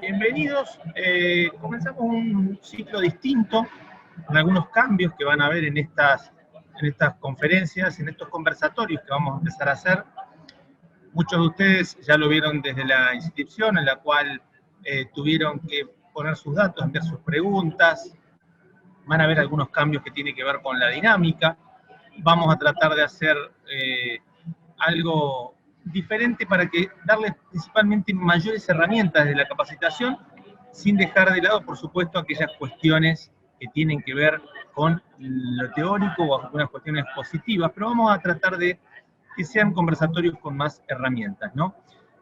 Bienvenidos. Comenzamos un ciclo distinto, con algunos cambios que van a haber en estas conferencias, en estos conversatorios que vamos a empezar a hacer. Muchos de ustedes ya lo vieron desde la inscripción, en la cual tuvieron que poner sus datos, enviar sus preguntas. Van a haber algunos cambios que tienen que ver con la dinámica. Vamos a tratar de hacer algo diferente para darles principalmente mayores herramientas de la capacitación, sin dejar de lado, por supuesto, aquellas cuestiones que tienen que ver con lo teórico o algunas cuestiones positivas, pero vamos a tratar de que sean conversatorios con más herramientas, ¿no?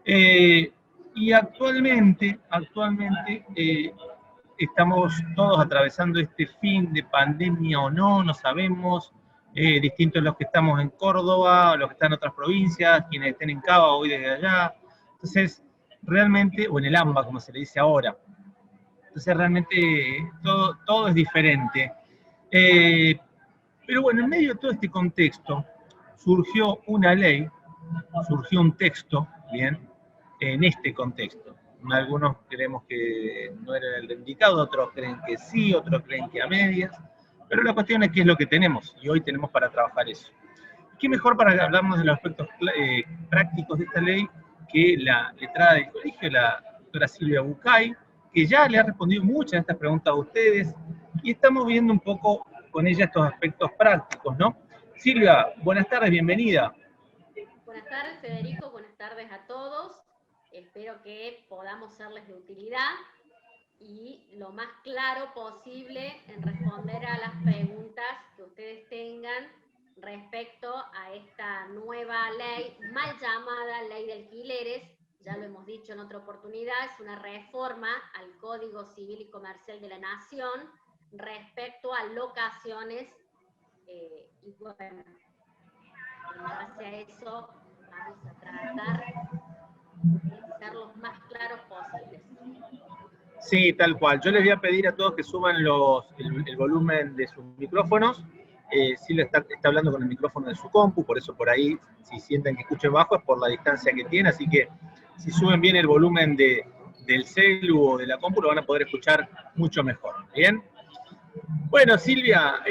Y actualmente estamos todos atravesando este fin de pandemia o no sabemos. Distintos los que estamos en Córdoba, los que están en otras provincias, quienes estén en Cava hoy desde allá. Entonces, realmente, o en el AMBA, como se le dice ahora. Entonces, realmente todo es diferente. Pero bueno, en medio de todo este contexto, surgió una ley, surgió un texto, bien, en este contexto. Algunos creemos que no era el indicado, otros creen que sí, otros creen que a medias. Pero la cuestión es qué es lo que tenemos, y hoy tenemos para trabajar eso. ¿Qué mejor para hablarnos de los aspectos prácticos de esta ley que la letrada del colegio, la doctora Silvia Bucay, que ya le ha respondido muchas de estas preguntas a ustedes, y estamos viendo un poco con ella estos aspectos prácticos, ¿no? Silvia, buenas tardes, bienvenida. Buenas tardes, Federico, buenas tardes a todos. Espero que podamos serles de utilidad y lo más claro posible en responder a las preguntas que ustedes tengan respecto a esta nueva ley, mal llamada Ley de Alquileres. Ya lo hemos dicho en otra oportunidad, es una reforma al Código Civil y Comercial de la Nación respecto a locaciones y bueno, en base a eso vamos a tratar de ser los más claros posibles. Sí, tal cual. Yo les voy a pedir a todos que suban el volumen de sus micrófonos. Silvia está hablando con el micrófono de su compu, por eso por ahí, si sienten que escuchen bajo, es por la distancia que tiene, así que si suben bien el volumen del celu o de la compu, lo van a poder escuchar mucho mejor. ¿Bien? Bueno, Silvia,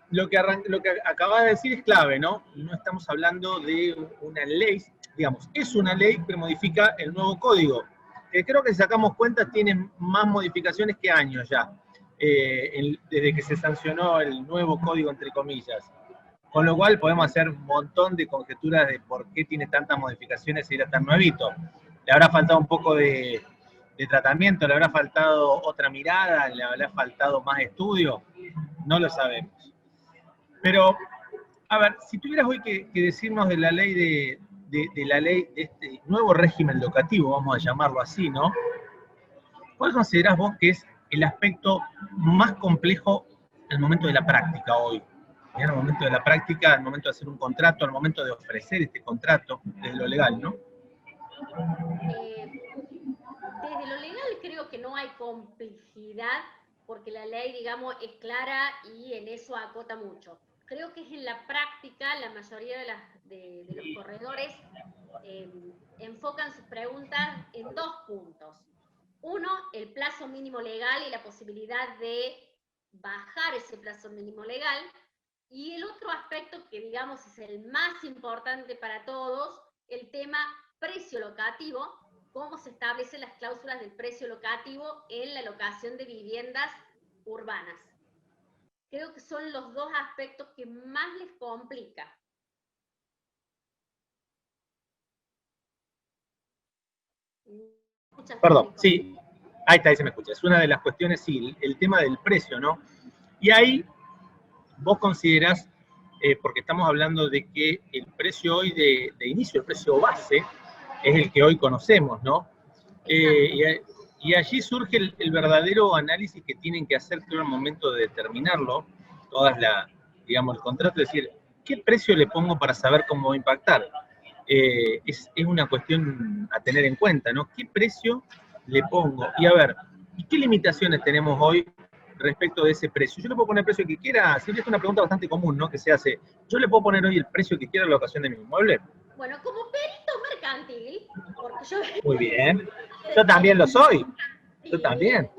lo que acabas de decir es clave, ¿no? No estamos hablando de una ley, digamos, es una ley que modifica el nuevo código. Creo que si sacamos cuentas tiene más modificaciones que años ya, desde que se sancionó el nuevo código, entre comillas. Con lo cual podemos hacer un montón de conjeturas de por qué tiene tantas modificaciones y era tan nuevito. Le habrá faltado un poco de tratamiento, le habrá faltado otra mirada, le habrá faltado más estudio, no lo sabemos. Pero, a ver, si tuvieras hoy que decirnos de la ley de este nuevo régimen locativo, vamos a llamarlo así, ¿no? ¿Cuál considerás vos que es el aspecto más complejo en el momento de la práctica hoy? En el momento de la práctica, al momento de hacer un contrato, al momento de ofrecer este contrato, desde lo legal, ¿no? Desde lo legal creo que no hay complejidad, porque la ley, digamos, es clara y en eso acota mucho. Creo que es en la práctica, la mayoría de los corredores enfocan sus preguntas en dos puntos. Uno, el plazo mínimo legal y la posibilidad de bajar ese plazo mínimo legal. Y el otro aspecto que, digamos, es el más importante para todos, el tema precio locativo, cómo se establecen las cláusulas del precio locativo en la locación de viviendas urbanas. Creo que son los dos aspectos que más les complica. Perdón, sí, ahí se me escucha. Es una de las cuestiones, sí, el tema del precio, ¿no? Y ahí vos considerás, porque estamos hablando de que el precio hoy de inicio, el precio base, es el que hoy conocemos, ¿no? Y allí surge el verdadero análisis que tienen que hacer en el momento de determinarlo, digamos, el contrato, es decir, ¿qué precio le pongo para saber cómo va a impactar? Es una cuestión a tener en cuenta, ¿no? ¿Qué precio le pongo? Y a ver, ¿qué limitaciones tenemos hoy respecto de ese precio? Yo le puedo poner el precio que quiera, siempre es una pregunta bastante común, ¿no? Que se hace, ¿yo le puedo poner hoy el precio que quiera a la locación de mi inmueble? Bueno, como perito mercantil, porque yo... Muy bien, yo también lo soy. Yo también.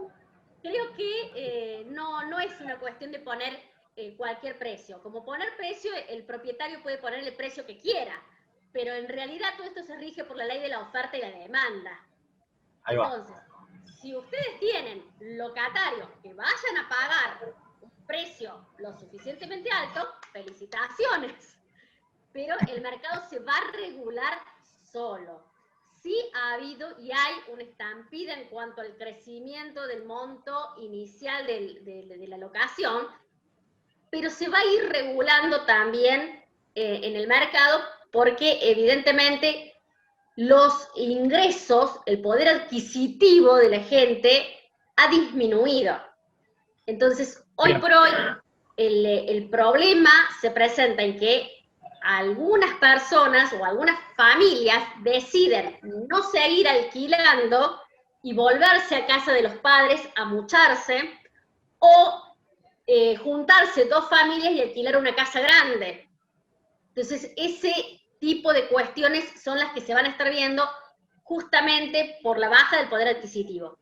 Creo que no es una cuestión de poner cualquier precio. Como poner precio, el propietario puede poner el precio que quiera, pero en realidad todo esto se rige por la ley de la oferta y la demanda. Ahí va. Entonces, si ustedes tienen locatarios que vayan a pagar un precio lo suficientemente alto, felicitaciones. Pero el mercado se va a regular solo. Sí ha habido y hay una estampida en cuanto al crecimiento del monto inicial de la locación, pero se va a ir regulando también en el mercado porque evidentemente los ingresos, el poder adquisitivo de la gente ha disminuido. Entonces, hoy por hoy, el problema se presenta en que algunas personas o algunas familias deciden no seguir alquilando y volverse a casa de los padres a mucharse, o juntarse dos familias y alquilar una casa grande. Entonces, ese tipo de cuestiones son las que se van a estar viendo justamente por la baja del poder adquisitivo.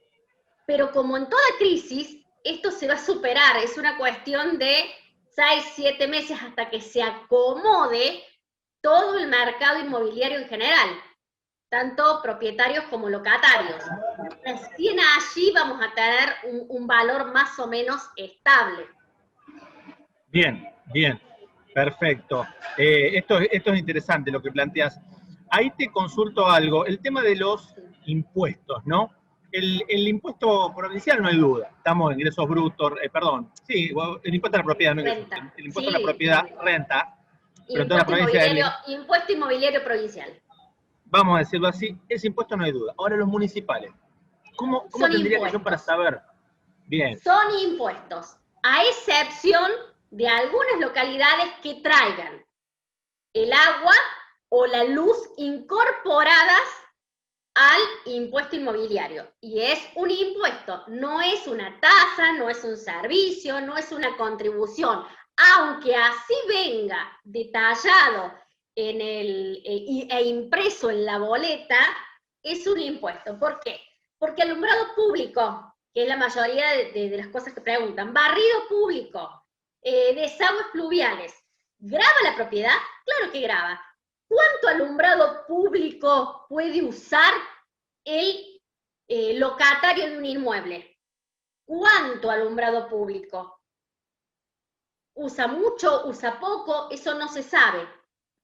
Pero como en toda crisis, esto se va a superar, es una cuestión de 6, 7 meses hasta que se acomode todo el mercado inmobiliario en general, tanto propietarios como locatarios. Recién allí vamos a tener un valor más o menos estable. Bien, bien, perfecto. Esto es interesante lo que planteas. Ahí te consulto algo, el tema de los impuestos, ¿no? El impuesto provincial no hay duda, estamos en ingresos brutos, perdón, sí, el impuesto a la propiedad, no ingresos, el impuesto a la propiedad, renta, pero en toda la provincia impuesto inmobiliario provincial. Vamos a decirlo así, ese impuesto no hay duda. Ahora los municipales, ¿cómo tendría que yo para saber? Bien. Son impuestos, a excepción de algunas localidades que traigan el agua o la luz incorporadas al impuesto inmobiliario. Y es un impuesto, no es una tasa, no es un servicio, no es una contribución. Aunque así venga detallado e impreso en la boleta, es un impuesto. ¿Por qué? Porque alumbrado público, que es la mayoría de las cosas que preguntan, barrido público, desagües pluviales, ¿grava la propiedad? Claro que grava. ¿Cuánto alumbrado público puede usar el locatario de un inmueble? ¿Cuánto alumbrado público? ¿Usa mucho? ¿Usa poco? Eso no se sabe.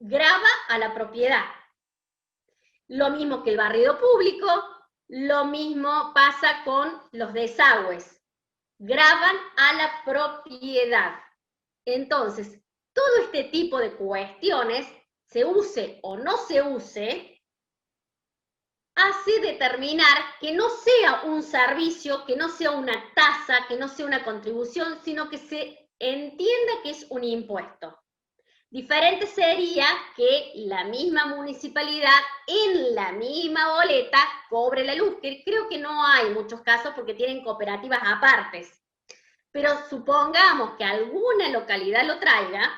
Grava a la propiedad. Lo mismo que el barrido público, lo mismo pasa con los desagües. Gravan a la propiedad. Entonces, todo este tipo de cuestiones, se use o no se use, hace determinar que no sea un servicio, que no sea una tasa, que no sea una contribución, sino que se entienda que es un impuesto. Diferente sería que la misma municipalidad en la misma boleta cobre la luz, que creo que no hay muchos casos porque tienen cooperativas apartes. Pero supongamos que alguna localidad lo traiga,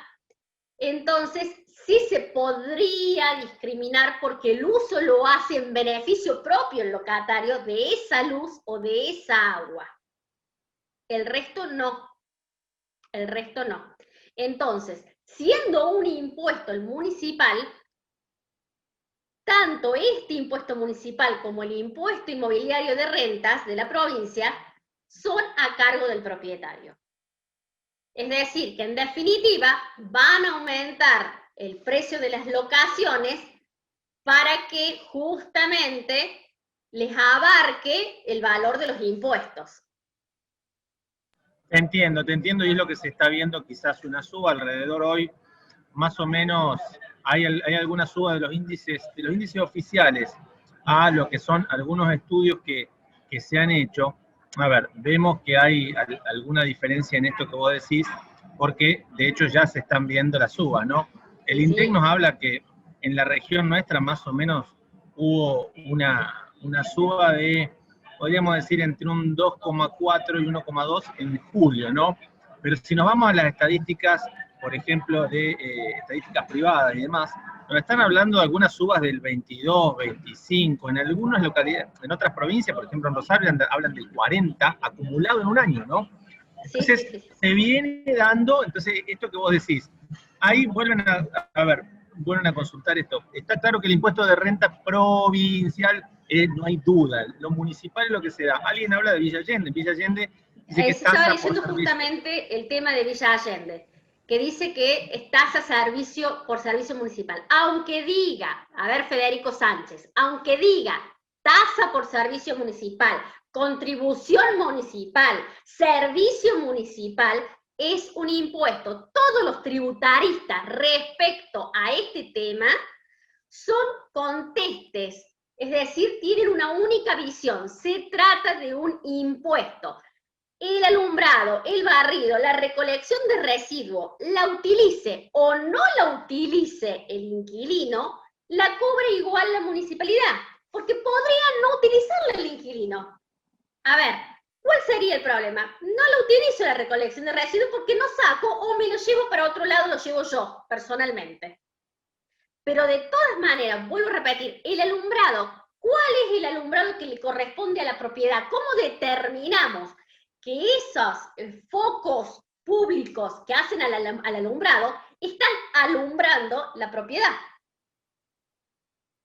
entonces sí se podría discriminar porque el uso lo hace en beneficio propio el locatario de esa luz o de esa agua. El resto no. El resto no. Entonces, siendo un impuesto el municipal, tanto este impuesto municipal como el impuesto inmobiliario de rentas de la provincia son a cargo del propietario. Es decir, que en definitiva van a aumentar el precio de las locaciones para que justamente les abarque el valor de los impuestos. Te entiendo, y es lo que se está viendo, quizás una suba alrededor hoy, más o menos, hay alguna suba de los índices oficiales a lo que son algunos estudios que se han hecho. A ver, vemos que hay alguna diferencia en esto que vos decís, porque de hecho ya se están viendo las subas, ¿no? El INDEC nos habla que en la región nuestra más o menos hubo una suba de, podríamos decir, entre un 2,4 y 1,2 en julio, ¿no? Pero si nos vamos a las estadísticas, por ejemplo, de estadísticas privadas y demás, Nos están hablando de algunas subas del 22, 25, en algunas localidades, en otras provincias, por ejemplo en Rosario, hablan del 40 acumulado en un año, ¿no? Entonces, Sí. se viene dando, entonces, esto que vos decís, ahí vuelven vuelven a consultar esto. Está claro que el impuesto de renta provincial, no hay duda, lo municipal es lo que se da. Alguien habla de Villa Allende, Villa Allende dice que Eso estaba tasa por diciendo servicio. justamente el tema de Villa Allende, que dice que es tasa por servicio municipal. Aunque diga, a ver Federico Sánchez, aunque diga tasa por servicio municipal, contribución municipal, servicio municipal, es un impuesto. Todos los tributaristas respecto a este tema son contestes, es decir, tienen una única visión. Se trata de un impuesto. El alumbrado, el barrido, la recolección de residuos, la utilice o no la utilice el inquilino, la cobra igual la municipalidad, porque podría no utilizarla el inquilino. A ver, ¿cuál sería el problema? No la utilizo la recolección de residuos porque no saco o me lo llevo para otro lado, lo llevo yo, personalmente. Pero de todas maneras, vuelvo a repetir, el alumbrado, ¿cuál es el alumbrado que le corresponde a la propiedad? ¿Cómo determinamos que esos focos públicos que hacen al alumbrado están alumbrando la propiedad?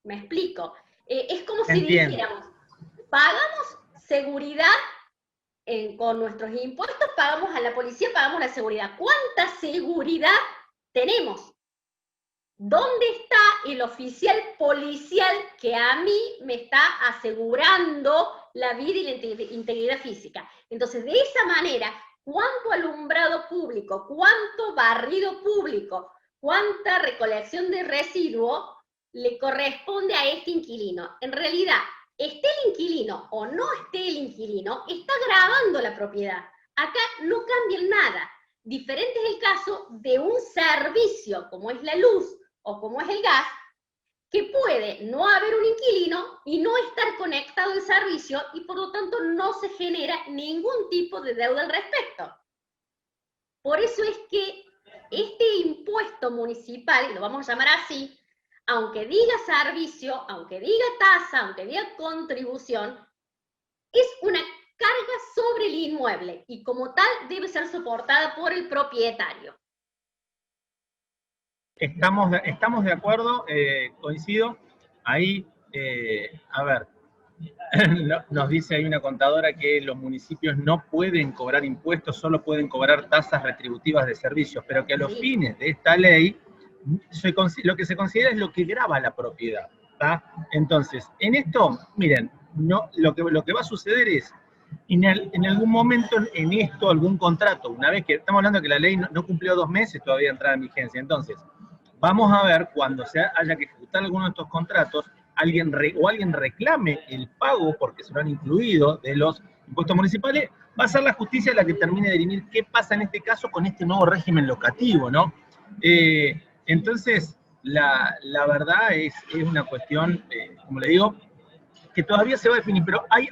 ¿Me explico? Es como si dijéramos, pagamos seguridad con nuestros impuestos, pagamos a la policía, pagamos la seguridad. ¿Cuánta seguridad tenemos? ¿Dónde está el oficial policial que a mí me está asegurando la vida y la integridad física? Entonces, de esa manera, ¿cuánto alumbrado público, cuánto barrido público, cuánta recolección de residuos le corresponde a este inquilino? En realidad, esté el inquilino o no esté el inquilino, está gravando la propiedad. Acá no cambia nada. Diferente es el caso de un servicio, como es la luz, o como es el gas, que puede no haber un inquilino y no estar conectado al servicio y por lo tanto no se genera ningún tipo de deuda al respecto. Por eso es que este impuesto municipal, y lo vamos a llamar así, aunque diga servicio, aunque diga tasa, aunque diga contribución, es una carga sobre el inmueble y como tal debe ser soportada por el propietario. Estamos de acuerdo, coincido. Ahí, a ver, nos dice ahí una contadora que los municipios no pueden cobrar impuestos, solo pueden cobrar tasas retributivas de servicios, pero que a los fines de esta ley, lo que se considera es lo que grava la propiedad. ¿Tá? Entonces, en esto, miren, lo que va a suceder es, en algún momento en esto, algún contrato, una vez que estamos hablando que la ley no cumplió 2 meses todavía de entrada en vigencia, entonces, vamos a ver cuando haya que ejecutar alguno de estos contratos, alguien reclame el pago, porque se lo han incluido, de los impuestos municipales, va a ser la justicia la que termine de dirimir qué pasa en este caso con este nuevo régimen locativo, ¿no? Entonces, la verdad es una cuestión, como le digo, que todavía se va a definir, pero hay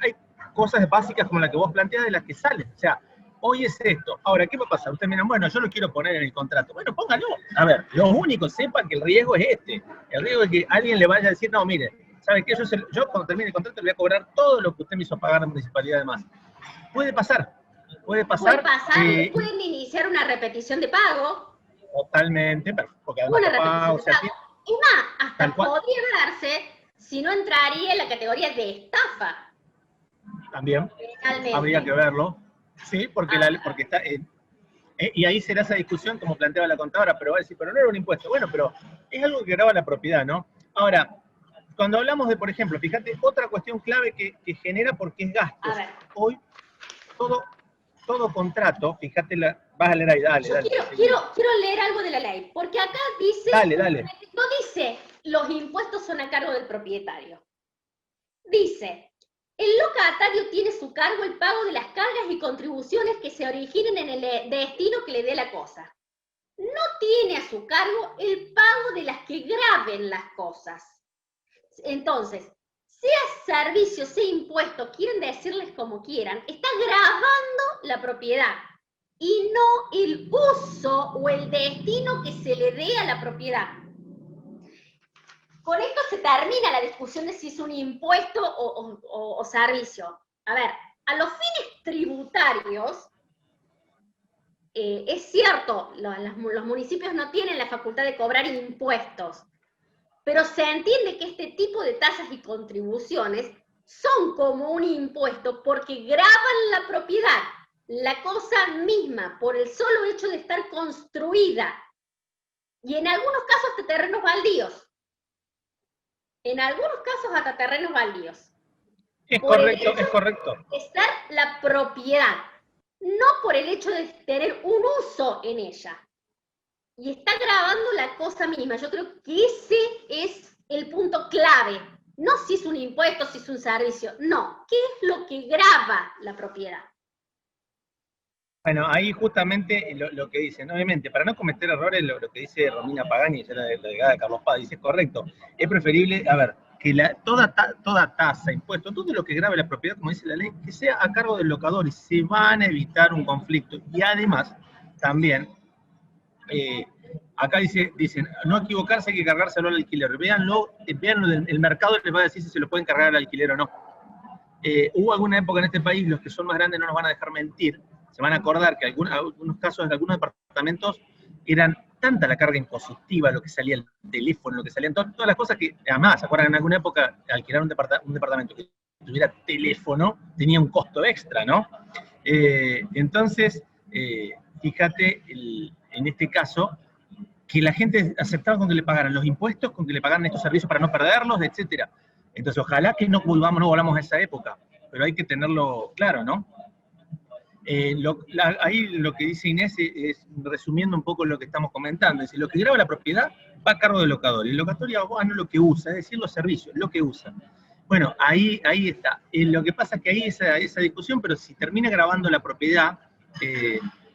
cosas básicas como la que vos planteas de las que salen. O sea, hoy es esto. Ahora, ¿qué va a pasar? Ustedes miran, bueno, yo lo quiero poner en el contrato. Bueno, póngalo. A ver, los únicos sepan que el riesgo es este. El riesgo es que alguien le vaya a decir, no, mire, ¿sabe qué? Yo cuando termine el contrato le voy a cobrar todo lo que usted me hizo pagar la municipalidad además. Puede pasar. Puede pasar. Pueden iniciar una repetición de pago. Totalmente, porque además pago. Es más, hasta podría darse si no entraría en la categoría de estafa. También habría que verlo, sí, porque está, y ahí será esa discusión como planteaba la contadora, pero va a decir, pero no era un impuesto. Bueno, pero es algo que grava la propiedad, ¿no? Ahora, cuando hablamos de, por ejemplo, fíjate, otra cuestión clave que genera porque es gastos. Hoy, todo contrato, fíjate, vas a leer ahí, dale. Quiero leer algo de la ley, porque acá dice, dale. No dice los impuestos son a cargo del propietario. Dice, el locatario tiene a su cargo el pago de las cargas y contribuciones que se originen en el destino que le dé la cosa. No tiene a su cargo el pago de las que graven las cosas. Entonces, sea servicio, sea impuesto, quieren decirles como quieran, está gravando la propiedad y no el uso o el destino que se le dé a la propiedad. con esto se termina la discusión de si es un impuesto o servicio. A ver, a los fines tributarios, es cierto, los municipios no tienen la facultad de cobrar impuestos, pero se entiende que este tipo de tasas y contribuciones son como un impuesto porque graban la propiedad, la cosa misma, por el solo hecho de estar construida. Y en algunos casos hasta terrenos baldíos. En algunos casos hasta terrenos baldíos. Es correcto, es correcto. De ser la propiedad, no por el hecho de tener un uso en ella. Y está grabando la cosa misma. Yo creo que ese es el punto clave. No si es un impuesto, si es un servicio. No, ¿qué es lo que graba la propiedad? Bueno, ahí justamente lo que dicen, obviamente, para no cometer errores, lo que dice Romina Pagani, la delegada de Carlos Paz, dice, es correcto, es preferible, a ver, que toda tasa, impuesto, todo lo que grave la propiedad, como dice la ley, que sea a cargo del locador y se van a evitar un conflicto. Y además, también, acá dicen, no equivocarse, hay que cargárselo al alquiler. Véanlo el mercado les va a decir si se lo pueden cargar al alquiler o no. Hubo alguna época en este país, los que son más grandes no nos van a dejar mentir, se van a acordar que algunos casos en algunos departamentos eran tanta la carga impositiva, lo que salía el teléfono, lo que salían todas las cosas que, además, ¿se acuerdan? En alguna época alquilar un departamento que tuviera teléfono tenía un costo extra, ¿no? Entonces, fíjate, en este caso, que la gente aceptaba con que le pagaran los impuestos, con que le pagaran estos servicios para no perderlos, etcétera. Entonces, ojalá que no volvamos a esa época, pero hay que tenerlo claro, ¿no? Ahí lo que dice Inés es, resumiendo un poco lo que estamos comentando, es decir, lo que graba la propiedad va a cargo del locador, y el locador no lo que usa, es decir, los servicios, lo que usa. Bueno, ahí está. Lo que pasa es que ahí esa discusión, pero si termina grabando la propiedad,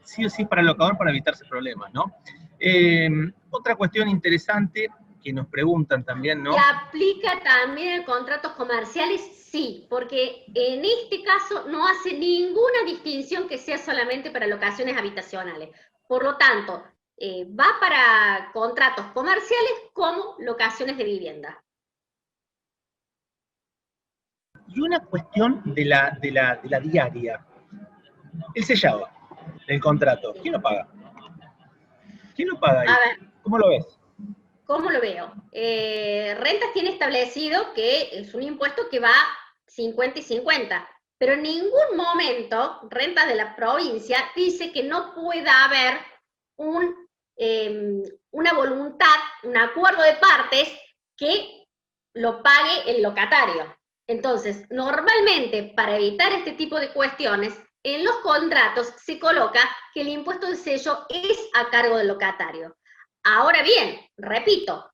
sí o sí para el locador para evitarse problemas, ¿no? Otra cuestión interesante que nos preguntan también, ¿no? ¿Y aplica también en contratos comerciales? Sí, porque en este caso no hace ninguna distinción que sea solamente para locaciones habitacionales. Por lo tanto, va para contratos comerciales como locaciones de vivienda. Y una cuestión de la diaria. El sellado del contrato. ¿Quién lo paga? ¿Quién lo paga ahí? A ver, ¿Cómo lo ves? ¿cómo lo veo? Rentas tiene establecido que es un impuesto que va 50 y 50, pero en ningún momento Rentas de la provincia dice que no pueda haber una voluntad, un acuerdo de partes que lo pague el locatario. Entonces, normalmente, para evitar este tipo de cuestiones, en los contratos se coloca que el impuesto de sello es a cargo del locatario. Ahora bien, repito,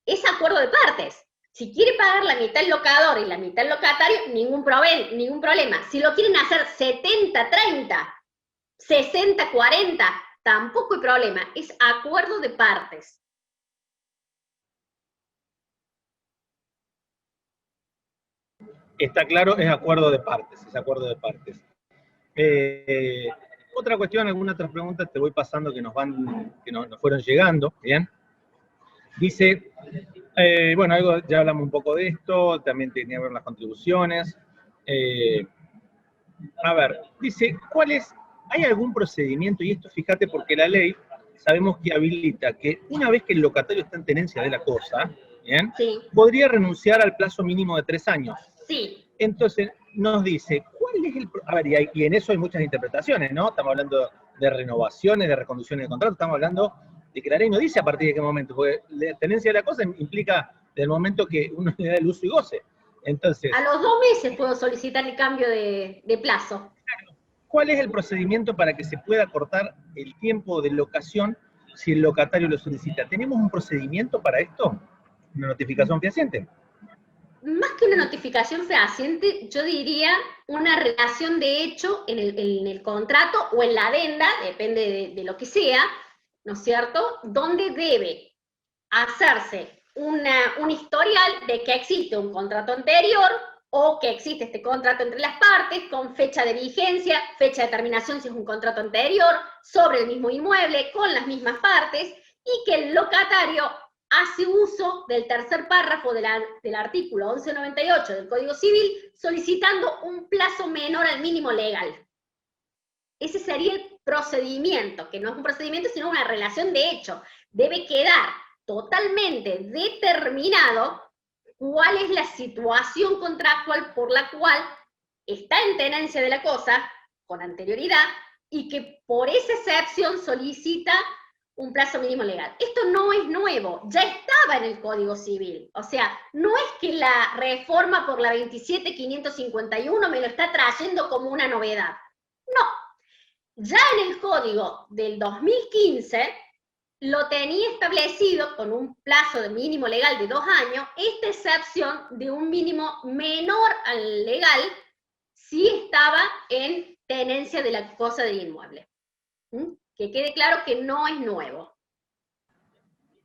es acuerdo de partes. Si quiere pagar la mitad el locador y la mitad el locatario, ningún problema. Si lo quieren hacer 70-30, 60-40, tampoco hay problema. Es acuerdo de partes. Está claro, es acuerdo de partes, es acuerdo de partes. Otra cuestión, algunas otras preguntas te voy pasando que nos fueron llegando, ¿bien? Dice, bueno, ya hablamos un poco de esto, también tenía que ver las contribuciones. A ver, dice, ¿hay algún procedimiento? Y esto fíjate porque la ley sabemos que habilita que una vez que el locatario está en tenencia de la cosa, ¿bien? Sí. Podría renunciar al plazo mínimo de 3 años. Sí. Entonces, nos dice, ¿cuál es el...? A ver, y en eso hay muchas interpretaciones, ¿no? Estamos hablando de renovaciones, de reconducciones de contrato, estamos hablando de que la ley no dice a partir de qué momento, porque la tenencia de la cosa implica del momento que uno le da el uso y goce. Entonces, a los 2 meses puedo solicitar el cambio de plazo. ¿Cuál es el procedimiento para que se pueda cortar el tiempo de locación si el locatario lo solicita? ¿Tenemos un procedimiento para esto? ¿Una notificación fehaciente? Más que una notificación fehaciente, yo diría una relación de hecho en el contrato o en la adenda, depende de lo que sea, ¿no es cierto?, donde debe hacerse un historial de que existe un contrato anterior o que existe este contrato entre las partes con fecha de vigencia, fecha de terminación si es un contrato anterior, sobre el mismo inmueble, con las mismas partes, y que el locatario hace uso del tercer párrafo del artículo 1198 del Código Civil, solicitando un plazo menor al mínimo legal. Ese sería el procedimiento, que no es un procedimiento, sino una relación de hecho. Debe quedar totalmente determinado cuál es la situación contractual por la cual está en tenencia de la cosa con anterioridad y que por esa excepción solicita un plazo mínimo legal. Esto no es nuevo, ya estaba en el Código Civil. O sea, no es que la reforma por la 27.551 me lo está trayendo como una novedad. No, ya en el Código del 2015 lo tenía establecido con un plazo de mínimo legal de 2 años, esta excepción de un mínimo menor al legal si estaba en tenencia de la cosa del inmueble. Que quede claro que no es nuevo.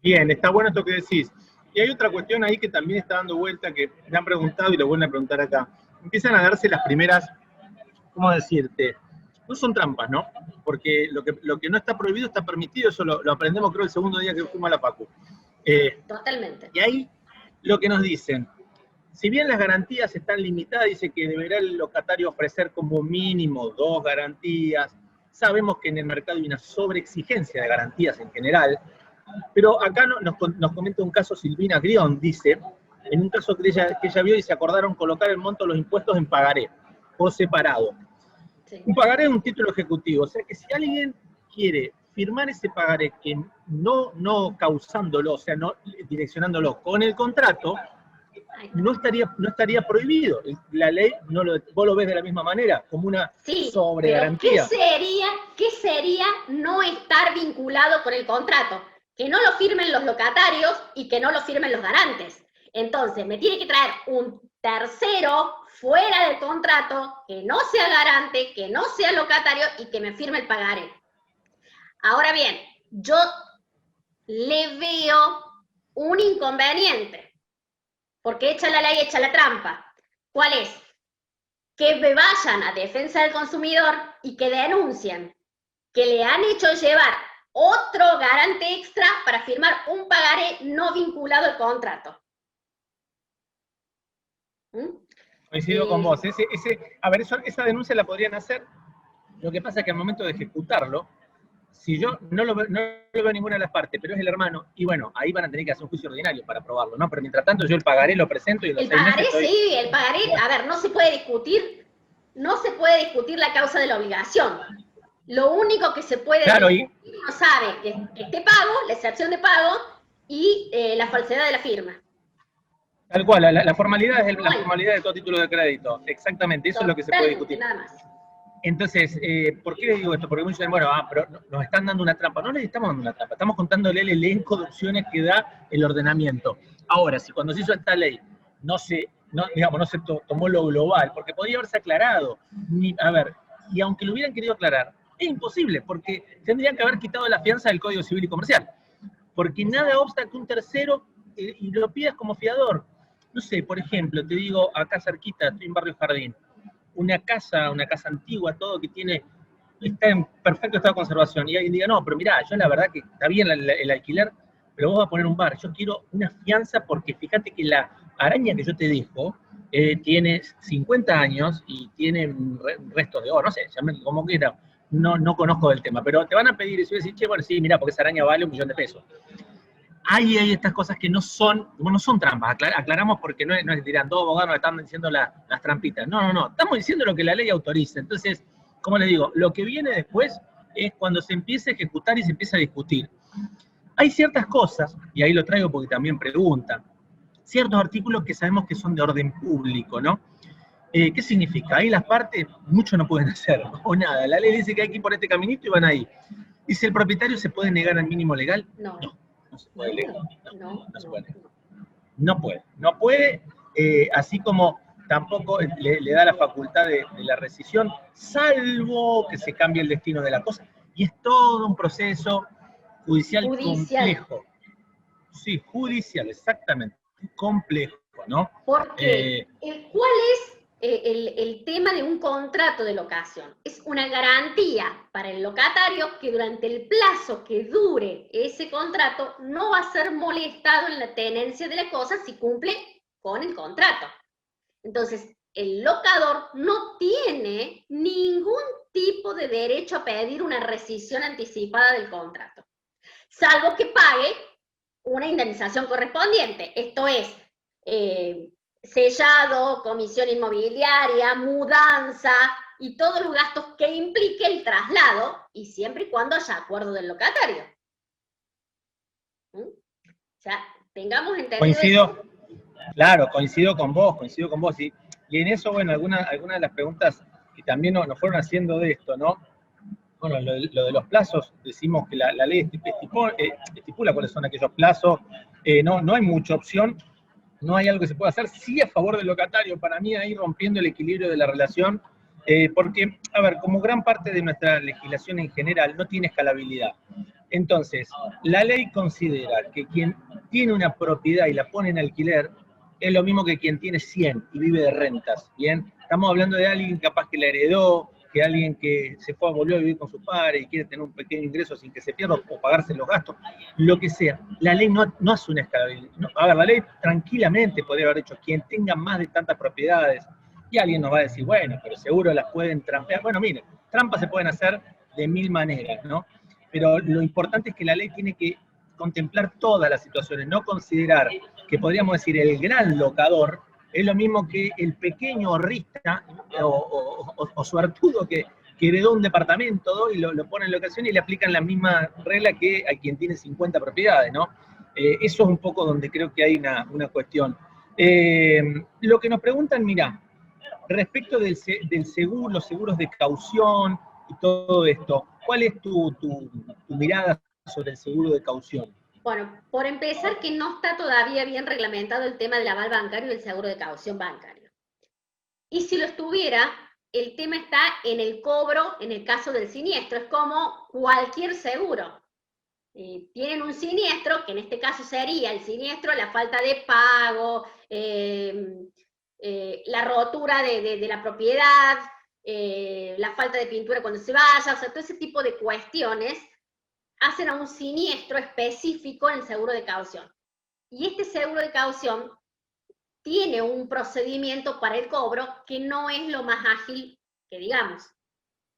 Bien, está bueno esto que decís. Y hay otra cuestión ahí que también está dando vuelta, que me han preguntado y lo vuelven a preguntar acá. Empiezan a darse las primeras, ¿cómo decirte? No son trampas, ¿no? Porque lo que no está prohibido está permitido, eso lo aprendemos creo el segundo día que fuimos a la Facu. Totalmente. Y ahí lo que nos dicen, si bien las garantías están limitadas, dice que deberá el locatario ofrecer como mínimo 2 garantías. Sabemos que en el mercado hay una sobreexigencia de garantías en general, pero acá nos comenta un caso Silvina Grión, dice, en un caso que ella vio y se acordaron colocar el monto de los impuestos en pagaré, por separado. Sí. Un pagaré es un título ejecutivo, o sea que si alguien quiere firmar ese pagaré que no causándolo, o sea, no direccionándolo con el contrato, no estaría prohibido. La ley, vos lo ves de la misma manera, como una sobregarantía. ¿Qué sería no estar vinculado con el contrato? Que no lo firmen los locatarios y que no lo firmen los garantes. Entonces, me tiene que traer un tercero fuera del contrato, que no sea garante, que no sea locatario y que me firme el pagaré. Ahora bien, yo le veo un inconveniente, porque echa la ley, echa la trampa. ¿Cuál es? Que me vayan a defensa del consumidor y que denuncien que le han hecho llevar otro garante extra para firmar un pagaré no vinculado al contrato. Coincido con vos. A ver, esa denuncia la podrían hacer. Lo que pasa es que al momento de ejecutarlo, si yo no lo veo ninguna de las partes, pero es el hermano, y bueno, ahí van a tener que hacer un juicio ordinario para probarlo, ¿no? Pero mientras tanto yo el pagaré lo presento y el pagaré, sí, el pagaré, a ver, no se puede discutir la causa de la obligación. Lo único que se puede discutir, uno sabe que este pago, la excepción de pago, y la falsedad de la firma. Tal cual, la formalidad es la formalidad de todo título de crédito, exactamente, eso es lo que se puede discutir. Nada más. Entonces, ¿por qué le digo esto? Porque muchos dicen, bueno, pero nos están dando una trampa. No les estamos dando una trampa, estamos contándole el elenco de opciones que da el ordenamiento. Ahora, si cuando se hizo esta ley no se tomó lo global, porque podría haberse aclarado, y aunque lo hubieran querido aclarar, es imposible, porque tendrían que haber quitado la fianza del Código Civil y Comercial. Porque nada obsta que un tercero y lo pidas como fiador. No sé, por ejemplo, te digo, acá cerquita, estoy en Barrio Jardín, una casa antigua, todo que está en perfecto estado de conservación, y alguien diga, no, pero mirá, yo la verdad que está bien el alquiler, pero vos vas a poner un bar, yo quiero una fianza porque fíjate que la araña que yo te dejo tiene 50 años y tiene restos de oro, no sé, como quiera, no conozco del tema, pero te van a pedir eso y decir, che, bueno, sí, mirá, porque esa araña vale $1.000.000. Hay estas cosas que no son trampas, aclaramos porque no es dirán, todos abogados nos están diciendo las trampitas. No, estamos diciendo lo que la ley autoriza. Entonces, como les digo, lo que viene después es cuando se empieza a ejecutar y se empieza a discutir. Hay ciertas cosas, y ahí lo traigo porque también preguntan, ciertos artículos que sabemos que son de orden público, ¿no? ¿Qué significa? Ahí las partes, mucho no pueden hacer, o nada. La ley dice que hay que ir por este caminito y van ahí. ¿Y si el propietario se puede negar al mínimo legal? No. No se puede leer. No puede, así como tampoco le da la facultad de la rescisión, salvo que se cambie el destino de la cosa. Y es todo un proceso judicial complejo. Sí, judicial, exactamente. Complejo, ¿no? Porque, ¿cuál es el tema de un contrato de locación. Es una garantía para el locatario que durante el plazo que dure ese contrato no va a ser molestado en la tenencia de la cosa si cumple con el contrato. Entonces, el locador no tiene ningún tipo de derecho a pedir una rescisión anticipada del contrato, salvo que pague una indemnización correspondiente. Esto es, sellado, comisión inmobiliaria, mudanza y todos los gastos que implique el traslado, y siempre y cuando haya acuerdo del locatario. O sea, tengamos entendido Coincido, eso. claro, coincido con vos. Y en eso, bueno, algunas de las preguntas que también nos fueron haciendo de esto, ¿no? Bueno, lo de los plazos, decimos que la ley estipula cuáles son aquellos plazos, no hay mucha opción, no hay algo que se pueda hacer, sí a favor del locatario, para mí ahí rompiendo el equilibrio de la relación, porque, a ver, como gran parte de nuestra legislación en general no tiene escalabilidad. Entonces, la ley considera que quien tiene una propiedad y la pone en alquiler es lo mismo que quien tiene 100 y vive de rentas, ¿bien? Estamos hablando de alguien capaz que la heredó, que alguien que se volvió a vivir con su padre y quiere tener un pequeño ingreso sin que se pierda o pagarse los gastos, lo que sea. La ley no hace una escalabilidad. No, a ver, la ley tranquilamente podría haber dicho quien tenga más de tantas propiedades, y alguien nos va a decir, bueno, pero seguro las pueden trampear. Bueno, miren, trampas se pueden hacer de 1000 maneras, ¿no? Pero lo importante es que la ley tiene que contemplar todas las situaciones, no considerar que podríamos decir el gran locador es lo mismo que el pequeño ahorrista o suertudo que heredó un departamento, ¿no? Y lo pone en locación y le aplican la misma regla que a quien tiene 50 propiedades, ¿no? Eso es un poco donde creo que hay una cuestión. Lo que nos preguntan, mira, respecto del seguro, los seguros de caución y todo esto, ¿cuál es tu mirada sobre el seguro de caución? Bueno, por empezar, que no está todavía bien reglamentado el tema del aval bancario y el seguro de caución bancario. Y si lo estuviera, el tema está en el cobro en el caso del siniestro. Es como cualquier seguro. Tienen un siniestro, que en este caso sería el siniestro, la falta de pago, la rotura de la propiedad, la falta de pintura cuando se vaya, o sea, todo ese tipo de cuestiones hacen a un siniestro específico en el seguro de caución. Y este seguro de caución tiene un procedimiento para el cobro que no es lo más ágil que digamos.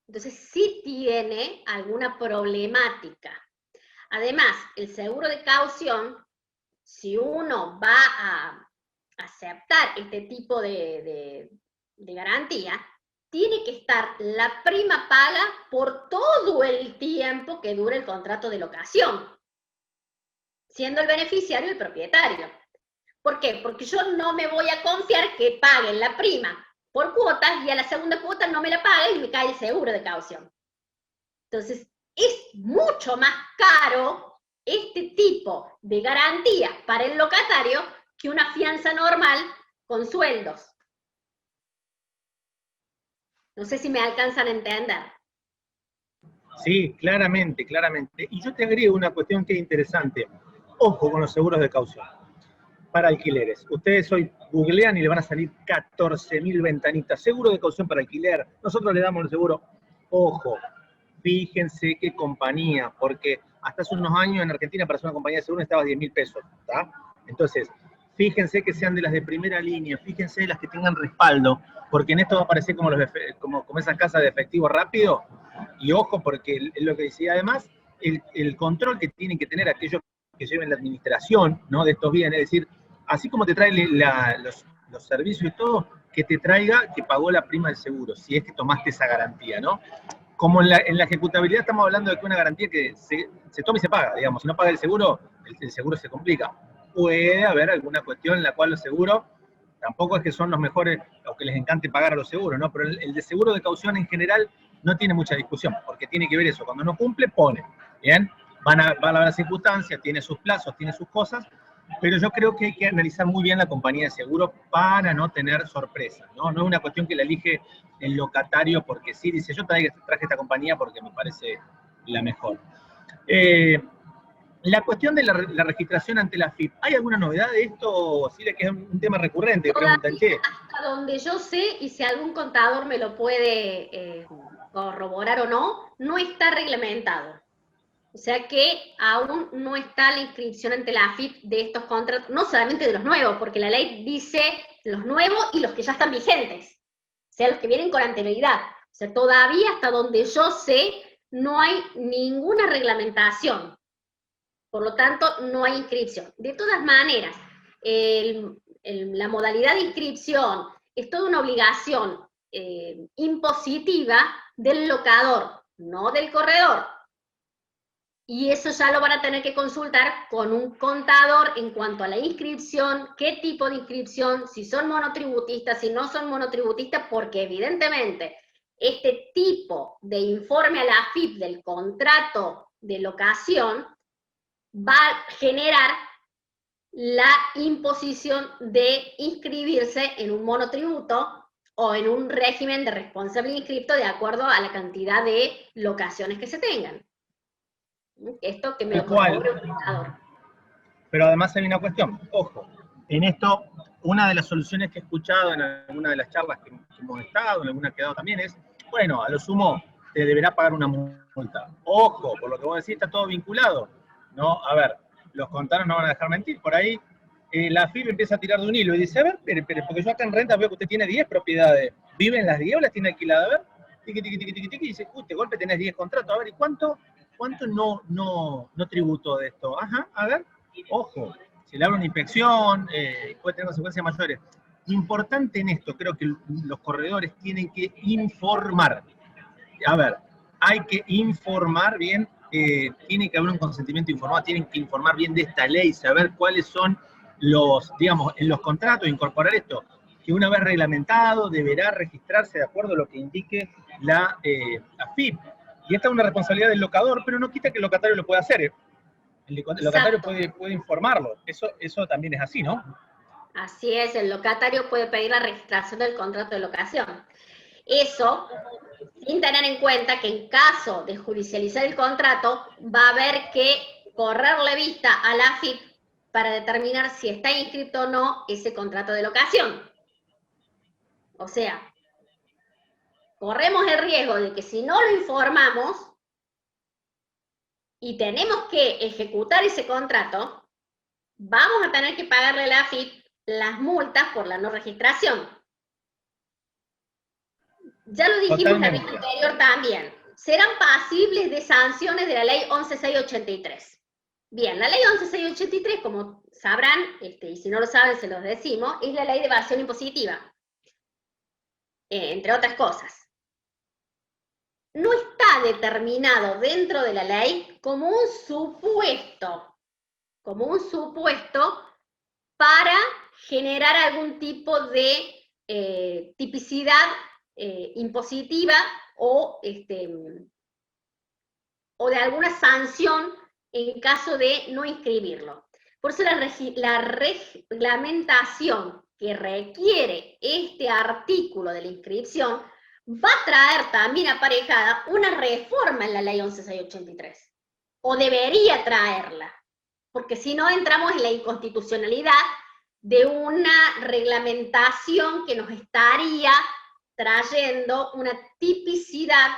Entonces sí tiene alguna problemática. Además, el seguro de caución, si uno va a aceptar este tipo de garantía, tiene que estar la prima paga por todo el tiempo que dure el contrato de locación, siendo el beneficiario el propietario. ¿Por qué? Porque yo no me voy a confiar que paguen la prima por cuotas y a la segunda cuota no me la paguen y me cae el seguro de caución. Entonces, es mucho más caro este tipo de garantía para el locatario que una fianza normal con sueldos. No sé si me alcanzan a entender. Sí, claramente, claramente. Y yo te agrego una cuestión que es interesante. Ojo con los seguros de caución para alquileres. Ustedes hoy googlean y le van a salir 14.000 ventanitas. Seguro de caución para alquiler. Nosotros le damos el seguro. Ojo, fíjense qué compañía, porque hasta hace unos años en Argentina para hacer una compañía de seguro estaba 10.000 pesos. ¿Tá? Entonces, fíjense que sean de las de primera línea, fíjense de las que tengan respaldo, porque en esto va a parecer como esas casas de efectivo rápido. Y ojo, porque es lo que decía además, el control que tienen que tener aquellos que lleven la administración, ¿no?, de estos bienes, es decir, así como te trae los servicios y todo, que te traiga que pagó la prima del seguro, si es que tomaste esa garantía, ¿no? Como en la ejecutabilidad estamos hablando de que una garantía que se toma y se paga, digamos, si no paga el seguro se complica. Puede haber alguna cuestión en la cual los seguros, tampoco es que son los mejores o que les encante pagar a los seguros, ¿no? Pero el de seguro de caución en general no tiene mucha discusión, porque tiene que ver eso, cuando no cumple, pone, ¿bien? Van a ver las circunstancias, tiene sus plazos, tiene sus cosas, pero yo creo que hay que analizar muy bien la compañía de seguro para no tener sorpresas, ¿no? No es una cuestión que la elige el locatario porque sí, dice, yo traje esta compañía porque me parece la mejor. La cuestión de la registración ante la AFIP, ¿hay alguna novedad de esto, Silvia, que es un tema recurrente? Preguntan, che. Hasta donde yo sé, y si algún contador me lo puede corroborar o no, no está reglamentado. O sea que aún no está la inscripción ante la AFIP de estos contratos, no solamente de los nuevos, porque la ley dice los nuevos y los que ya están vigentes, o sea, los que vienen con anterioridad. O sea, todavía hasta donde yo sé, no hay ninguna reglamentación. Por lo tanto, no hay inscripción. De todas maneras, la modalidad de inscripción es toda una obligación impositiva del locador, no del corredor. Y eso ya lo van a tener que consultar con un contador en cuanto a la inscripción, qué tipo de inscripción, si son monotributistas, si no son monotributistas, porque evidentemente este tipo de informe a la AFIP del contrato de locación va a generar la imposición de inscribirse en un monotributo o en un régimen de responsable inscripto de acuerdo a la cantidad de locaciones que se tengan. Esto que me lo corrobore un contador. Pero además hay una cuestión, ojo, en esto, una de las soluciones que he escuchado en alguna de las charlas que hemos estado, en alguna que he dado también es, bueno, a lo sumo te deberá pagar una multa. Ojo, por lo que vos decís, está todo vinculado, ¿no? A ver, los contadores no van a dejar mentir, por ahí la AFIP empieza a tirar de un hilo y dice, a ver, espere, porque yo acá en renta veo que usted tiene 10 propiedades, ¿vive en las 10 o las tiene alquiladas? A ver, tiqui, tiqui, tiqui, tiqui, tiqui, y dice, de golpe tenés 10 contratos, a ver, ¿y cuánto no tributó de esto? Ajá, a ver, ojo, si le abre una inspección, puede tener consecuencias mayores. Importante en esto, creo que los corredores tienen que informar. A ver, hay que informar bien, tiene que haber un consentimiento informado, tienen que informar bien de esta ley, saber cuáles son los, digamos, en los contratos, incorporar esto, que una vez reglamentado deberá registrarse de acuerdo a lo que indique la AFIP. Y esta es una responsabilidad del locador, pero no quita que el locatario lo pueda hacer. El locatario puede informarlo. Eso también es así, ¿no? Así es, el locatario puede pedir la registración del contrato de locación. Eso, sin tener en cuenta que en caso de judicializar el contrato, va a haber que correrle vista a la AFIP para determinar si está inscrito o no ese contrato de locación. O sea, corremos el riesgo de que si no lo informamos y tenemos que ejecutar ese contrato, vamos a tener que pagarle a la AFIP las multas por la no registración. Ya lo dijimos en la vez anterior también, serán pasibles de sanciones de la ley 11683. Bien, la ley 11683, como sabrán, y si no lo saben se los decimos, es la ley de evasión impositiva, entre otras cosas. No está determinado dentro de la ley como un supuesto para generar algún tipo de tipicidad impositiva o de alguna sanción en caso de no inscribirlo. Por eso la reglamentación que requiere este artículo de la inscripción va a traer también aparejada una reforma en la ley 11683, o debería traerla, porque si no entramos en la inconstitucionalidad de una reglamentación que nos estaría trayendo una tipicidad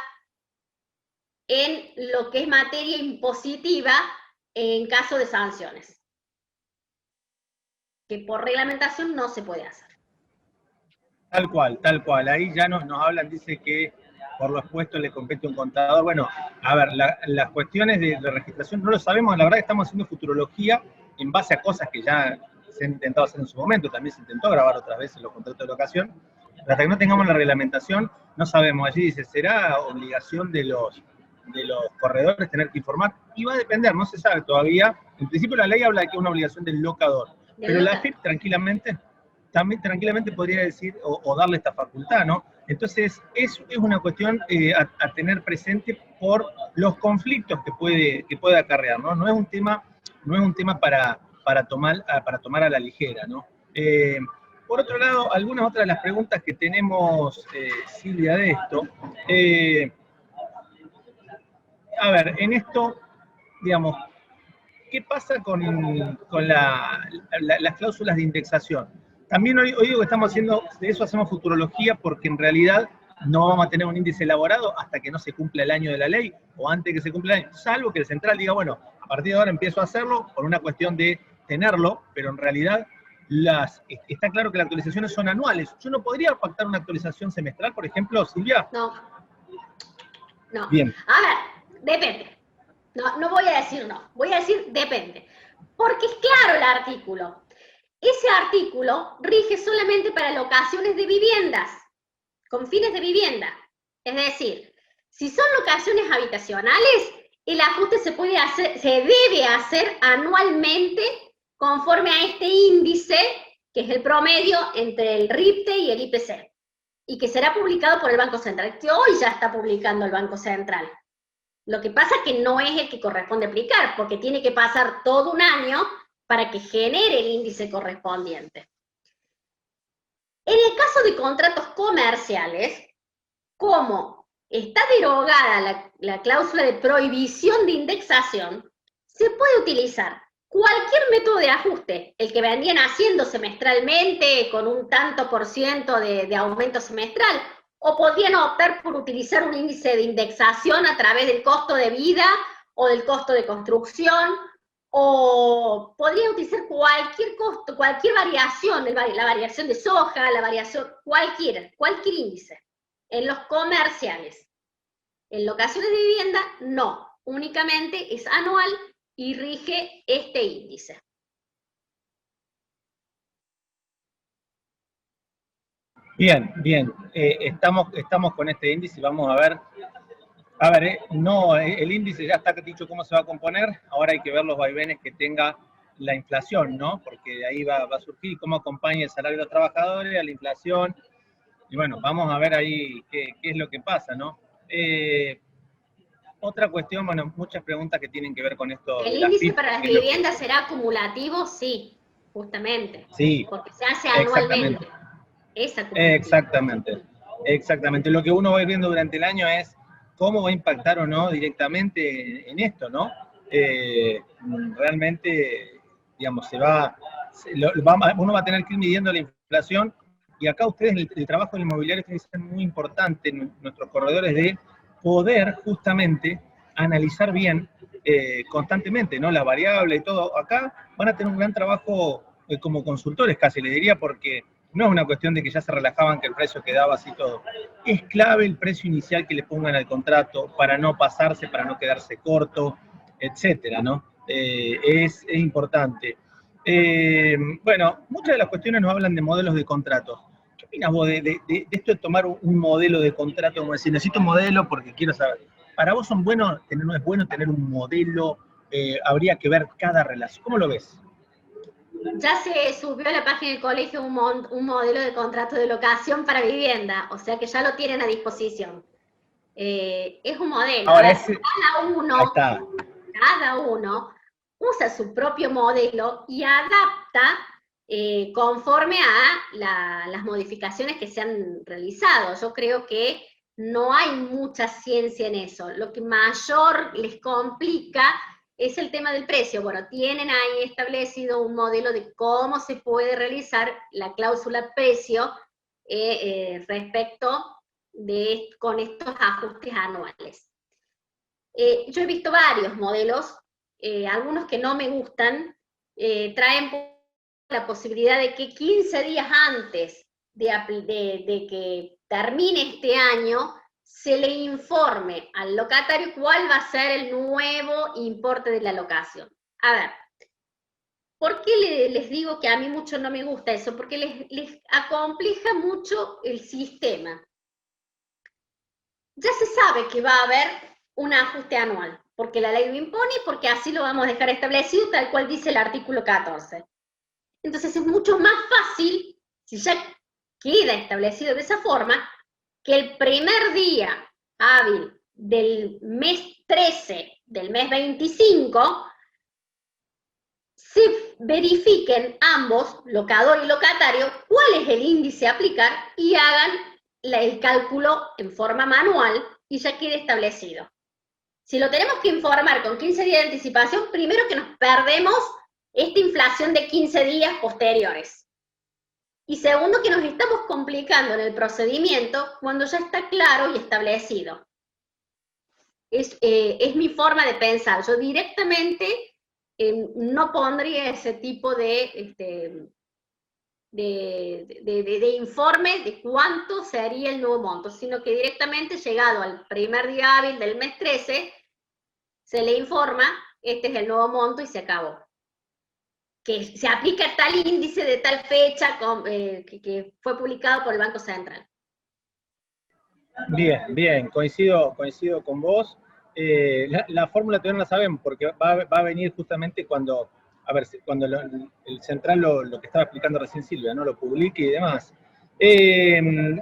en lo que es materia impositiva en caso de sanciones, que por reglamentación no se puede hacer. Tal cual. Ahí ya nos hablan, dice que por los puestos le compete un contador. Bueno, a ver, las cuestiones de registración no lo sabemos, la verdad que estamos haciendo futurología en base a cosas que ya se han intentado hacer en su momento, también se intentó grabar otras veces los contratos de locación, pero hasta que no tengamos la reglamentación, no sabemos. Allí dice, ¿será obligación de los corredores tener que informar? Y va a depender, no se sabe todavía. En principio la ley habla de que es una obligación del locador, pero la AFIP también tranquilamente podría decir o darle esta facultad, ¿no? Entonces, es una cuestión a tener presente por los conflictos que puede acarrear, ¿no? No es un tema para tomar a la ligera, ¿no? Por otro lado, algunas otras de las preguntas que tenemos, Silvia, de esto. A ver, en esto, digamos, ¿qué pasa con las cláusulas de indexación? También hoy digo que estamos haciendo, de eso hacemos futurología, porque en realidad no vamos a tener un índice elaborado hasta que no se cumpla el año de la ley, o antes que se cumpla el año, salvo que el central diga, bueno, a partir de ahora empiezo a hacerlo, por una cuestión de tenerlo, pero en realidad está claro que las actualizaciones son anuales. Yo no podría pactar una actualización semestral, por ejemplo, Silvia. No, no. Bien. A ver, depende. No voy a decir no, voy a decir depende. Porque es claro el artículo. Ese artículo rige solamente para locaciones de viviendas, con fines de vivienda. Es decir, si son locaciones habitacionales, el ajuste se debe hacer anualmente conforme a este índice, que es el promedio entre el RIPTE y el IPC, y que será publicado por el Banco Central, que hoy ya está publicando el Banco Central. Lo que pasa es que no es el que corresponde aplicar, porque tiene que pasar todo un año para que genere el índice correspondiente. En el caso de contratos comerciales, como está derogada la cláusula de prohibición de indexación, se puede utilizar cualquier método de ajuste, el que vendrían haciendo semestralmente con un tanto por ciento de aumento semestral, o podrían optar por utilizar un índice de indexación a través del costo de vida o del costo de construcción, o podrían utilizar cualquier costo, cualquier variación, la variación de soja, la variación, cualquier índice. En los comerciales. En locaciones de vivienda, no. Únicamente es anual y rige este índice. Bien, bien. Estamos con este índice y vamos a ver. A ver, no, el índice ya está dicho cómo se va a componer, ahora hay que ver los vaivenes que tenga la inflación, ¿no? Porque de ahí va a surgir cómo acompaña el salario de los trabajadores a la inflación. Y bueno, vamos a ver ahí qué es lo que pasa, ¿no? Otra cuestión, bueno, muchas preguntas que tienen que ver con esto ¿El de las índice PIB. para las viviendas será acumulativo? Sí, justamente. Sí, Porque se hace anualmente. Es acumulativo. Exactamente. Lo que uno va a ir viendo durante el año es cómo va a impactar o no directamente en esto, ¿no? Realmente, digamos, uno va a tener que ir midiendo la inflación, y acá ustedes, el trabajo del inmobiliario tiene que ser muy importante en nuestros corredores, de poder justamente analizar bien constantemente, ¿no? La variable y todo. Acá van a tener un gran trabajo como consultores, casi le diría, porque no es una cuestión de que ya se relajaban, que el precio quedaba así todo. Es clave el precio inicial que le pongan al contrato para no pasarse, para no quedarse corto, etcétera, ¿no? Es importante. Bueno, muchas de las cuestiones nos hablan de modelos de contrato. ¿Qué opinas vos de esto de tomar un modelo de contrato, como decir, necesito un modelo porque quiero saber? ¿Para vos no es bueno tener un modelo? Habría que ver cada relación. ¿Cómo lo ves? Ya se subió a la página del colegio un modelo de contrato de locación para vivienda, o sea que ya lo tienen a disposición. Es un modelo. Ahora, A ver, cada uno usa su propio modelo y adapta conforme a las modificaciones que se han realizado. Yo creo que no hay mucha ciencia en eso. Lo que mayor les complica es el tema del precio. Bueno, tienen ahí establecido un modelo de cómo se puede realizar la cláusula precio respecto con estos ajustes anuales. Yo he visto varios modelos, algunos que no me gustan, traen la posibilidad de que 15 días antes de que termine este año, se le informe al locatario cuál va a ser el nuevo importe de la locación. A ver, ¿por qué les digo que a mí mucho no me gusta eso? Porque les acompleja mucho el sistema. Ya se sabe que va a haber un ajuste anual, porque la ley lo impone y porque así lo vamos a dejar establecido, tal cual dice el artículo 14. Entonces es mucho más fácil, si ya queda establecido de esa forma, que el primer día hábil del mes 13 del mes 25 se verifiquen ambos, locador y locatario, cuál es el índice a aplicar y hagan el cálculo en forma manual y ya quede establecido. Si lo tenemos que informar con 15 días de anticipación, primero que nos perdemos esta inflación de 15 días posteriores. Y segundo, que nos estamos complicando en el procedimiento cuando ya está claro y establecido. Es mi forma de pensar. Yo directamente no pondría ese tipo de informe de cuánto sería el nuevo monto, sino que directamente llegado al primer día hábil del mes 13, se le informa, este es el nuevo monto y se acabó. Que se aplica tal índice de tal fecha que fue publicado por el Banco Central. Bien, bien, coincido con vos. La fórmula todavía no la sabemos porque va a venir justamente cuando, a ver, cuando el central lo que estaba explicando recién Silvia, ¿no? Lo publique y demás.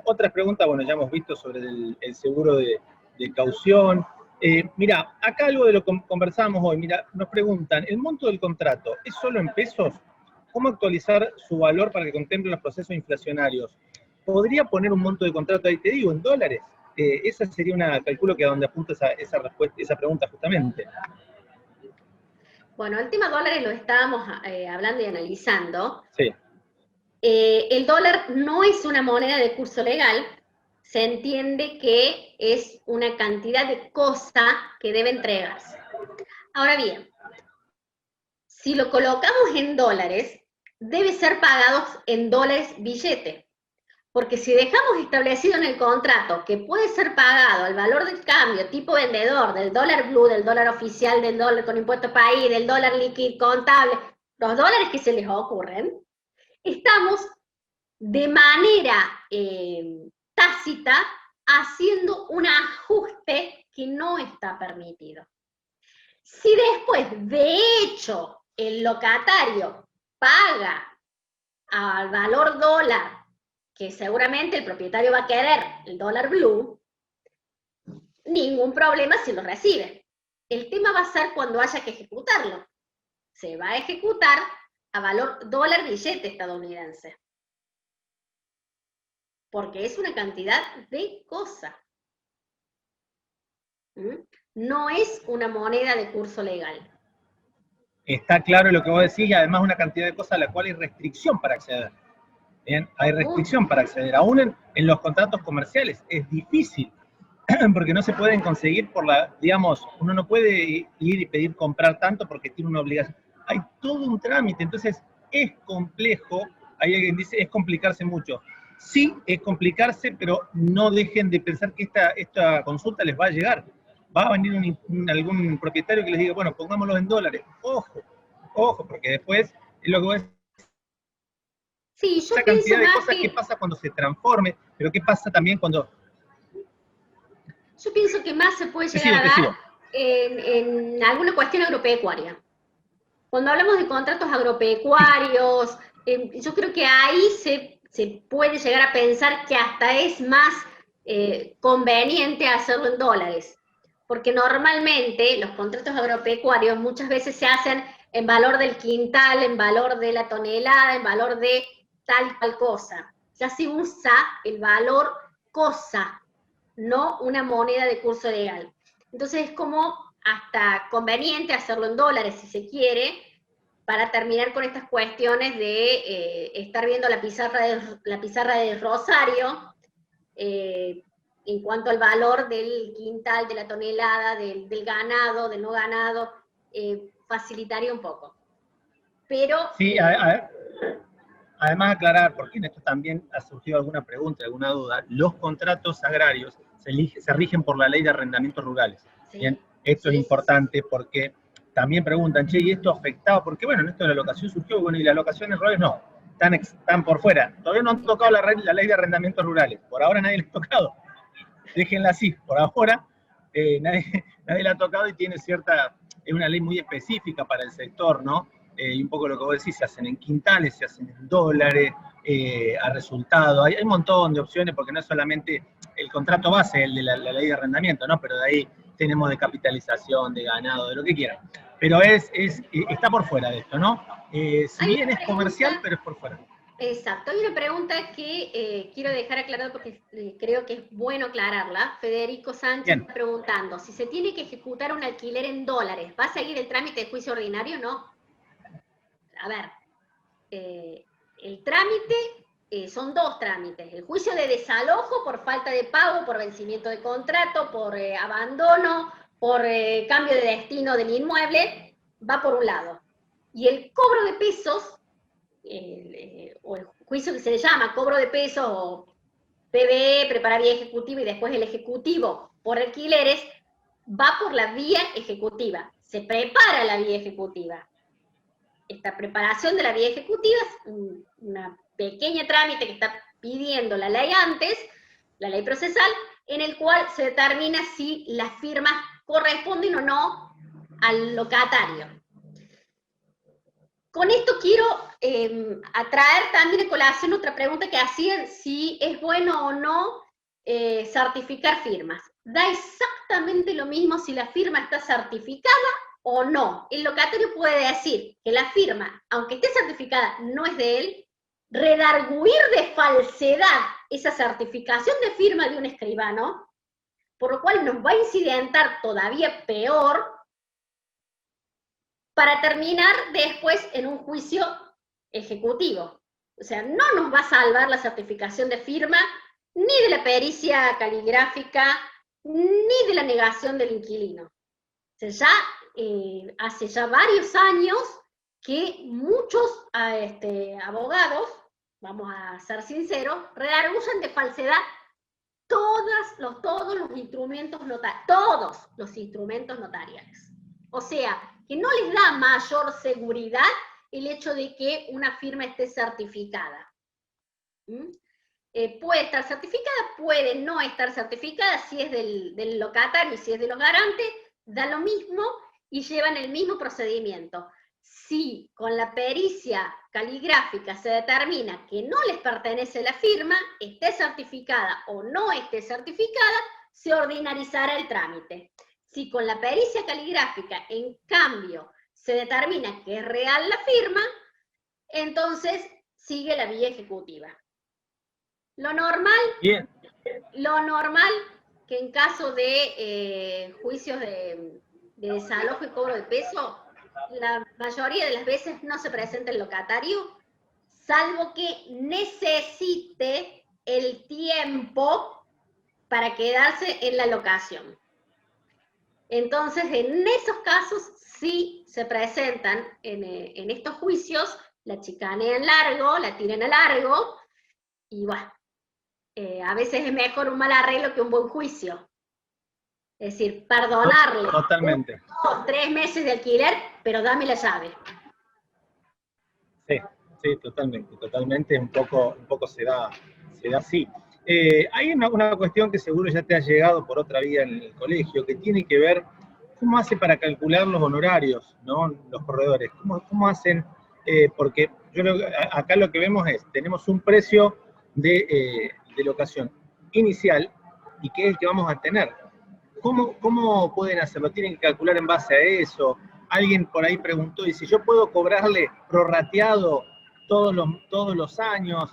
Otras preguntas, bueno, ya hemos visto sobre el seguro de caución. Mira, acá algo de lo que conversamos hoy, mira, nos preguntan, ¿el monto del contrato es solo en pesos? ¿Cómo actualizar su valor para que contemple los procesos inflacionarios? ¿Podría poner un monto de contrato ahí, te digo, en dólares? Esa sería calculo que a donde apunta esa respuesta, esa pregunta justamente. Bueno, el tema dólares lo estábamos hablando y analizando. Sí. El dólar no es una moneda de curso legal, se entiende que es una cantidad de cosa que debe entregarse. Ahora bien, si lo colocamos en dólares, debe ser pagado en dólares billete. Porque si dejamos establecido en el contrato que puede ser pagado al valor del cambio tipo vendedor, del dólar blue, del dólar oficial, del dólar con impuesto país, del dólar líquido contable, los dólares que se les ocurren, estamos de manera tácita haciendo un ajuste que no está permitido. Si después, de hecho, el locatario paga al valor dólar, que seguramente el propietario va a querer el dólar blue, ningún problema si lo recibe. El tema va a ser cuando haya que ejecutarlo. Se va a ejecutar a valor dólar billete estadounidense. Porque es una cantidad de cosa. No es una moneda de curso legal. Está claro lo que vos decís y además una cantidad de cosas a la cual hay restricción para acceder. Bien, hay restricción para acceder. Aún en los contratos comerciales es difícil, porque no se pueden conseguir digamos, uno no puede ir y pedir comprar tanto porque tiene una obligación. Hay todo un trámite, entonces es complejo. Hay alguien que dice, es complicarse mucho. Sí, es complicarse, pero no dejen de pensar que esta consulta les va a llegar. Va a venir algún propietario que les diga, bueno, pongámoslo en dólares. Ojo, porque después es lo que vos. Sí, yo esa cantidad de cosas, ¿qué pasa cuando se transforme? Pero ¿qué pasa también cuando...? Yo pienso que más se puede llegar a dar en alguna cuestión agropecuaria. Cuando hablamos de contratos agropecuarios, yo creo que ahí se puede llegar a pensar que hasta es más conveniente hacerlo en dólares. Porque normalmente los contratos agropecuarios muchas veces se hacen en valor del quintal, en valor de la tonelada, en valor de tal cosa. Ya se usa el valor cosa, no una moneda de curso legal. Entonces es como hasta conveniente hacerlo en dólares si se quiere, para terminar con estas cuestiones de estar viendo la pizarra de Rosario en cuanto al valor del quintal, de la tonelada, del ganado, del no ganado, facilitaría un poco. Pero... Sí, además aclarar, porque en esto también ha surgido alguna pregunta, alguna duda, los contratos agrarios se rigen por la ley de arrendamientos rurales. Sí. Bien, esto es importante porque también preguntan, che, ¿y esto afectado? Porque bueno, en esto de la locación surgió, bueno, y las locaciones rurales no, están por fuera. Todavía no han tocado la ley de arrendamientos rurales, por ahora nadie les ha tocado. Déjenla así, por ahora nadie la ha tocado y tiene es una ley muy específica para el sector, ¿no? Y un poco lo que vos decís, se hacen en quintales, se hacen en dólares, a resultado. Hay un montón de opciones porque no es solamente el contrato base, el de la ley de arrendamiento, ¿no? Pero de ahí tenemos de capitalización, de ganado, de lo que quieran. Pero está por fuera de esto, ¿no? Si bien es comercial, pero es por fuera. Exacto. Hay una pregunta que quiero dejar aclarada porque creo que es bueno aclararla. Federico Sánchez Bien. está preguntando, si se tiene que ejecutar un alquiler en dólares, ¿va a seguir el trámite de juicio ordinario? No. A ver, el trámite son dos trámites. El juicio de desalojo por falta de pago, por vencimiento de contrato, por abandono, por cambio de destino del inmueble, va por un lado. Y el cobro de pesos, o el juicio que se le llama cobro de pesos, o PBE, prepara vía ejecutiva, y después el ejecutivo por alquileres, va por la vía ejecutiva. Se prepara la vía ejecutiva. Esta preparación de la vía ejecutiva es una pequeña trámite que está pidiendo la ley antes, la ley procesal, en el cual se determina si las firmas corresponden o no al locatario. Con esto quiero atraer también a colación otra pregunta que hacían, si es bueno o no certificar firmas. Da exactamente lo mismo si la firma está certificada o no. El locatario puede decir que la firma, aunque esté certificada, no es de él, redarguir de falsedad esa certificación de firma de un escribano, por lo cual nos va a incidentar todavía peor, para terminar después en un juicio ejecutivo. O sea, no nos va a salvar la certificación de firma, ni de la pericia caligráfica, ni de la negación del inquilino. O sea, ya hace ya varios años que muchos abogados, vamos a ser sinceros, redarguyen de falsedad todos los instrumentos notariales. O sea, que no les da mayor seguridad el hecho de que una firma esté certificada. Puede estar certificada, puede no estar certificada, si es del locatario y si es de los garantes, da lo mismo y llevan el mismo procedimiento. Si con la pericia caligráfica se determina que no les pertenece la firma, esté certificada o no esté certificada, se ordinarizará el trámite. Si con la pericia caligráfica, en cambio, se determina que es real la firma, entonces sigue la vía ejecutiva. Lo normal, que en caso de juicios de desalojo y cobro de peso, la mayoría de las veces no se presenta el locatario, salvo que necesite el tiempo para quedarse en la locación. Entonces, en esos casos sí se presentan en estos juicios, la chicanean largo, la tiran a largo, y bueno, a veces es mejor un mal arreglo que un buen juicio. Es decir, perdonarle. Totalmente. 3 meses de alquiler, pero dame la llave. Sí, sí, totalmente, un poco se da así. Hay una cuestión que seguro ya te ha llegado por otra vía en el colegio, que tiene que ver cómo hace para calcular los honorarios, ¿no? Los corredores, cómo hacen, porque acá lo que vemos es, tenemos un precio de locación inicial y que es el que vamos a tener. ¿Cómo pueden hacerlo? ¿Tienen que calcular en base a eso? Alguien por ahí preguntó, y si yo puedo cobrarle prorrateado todos los años,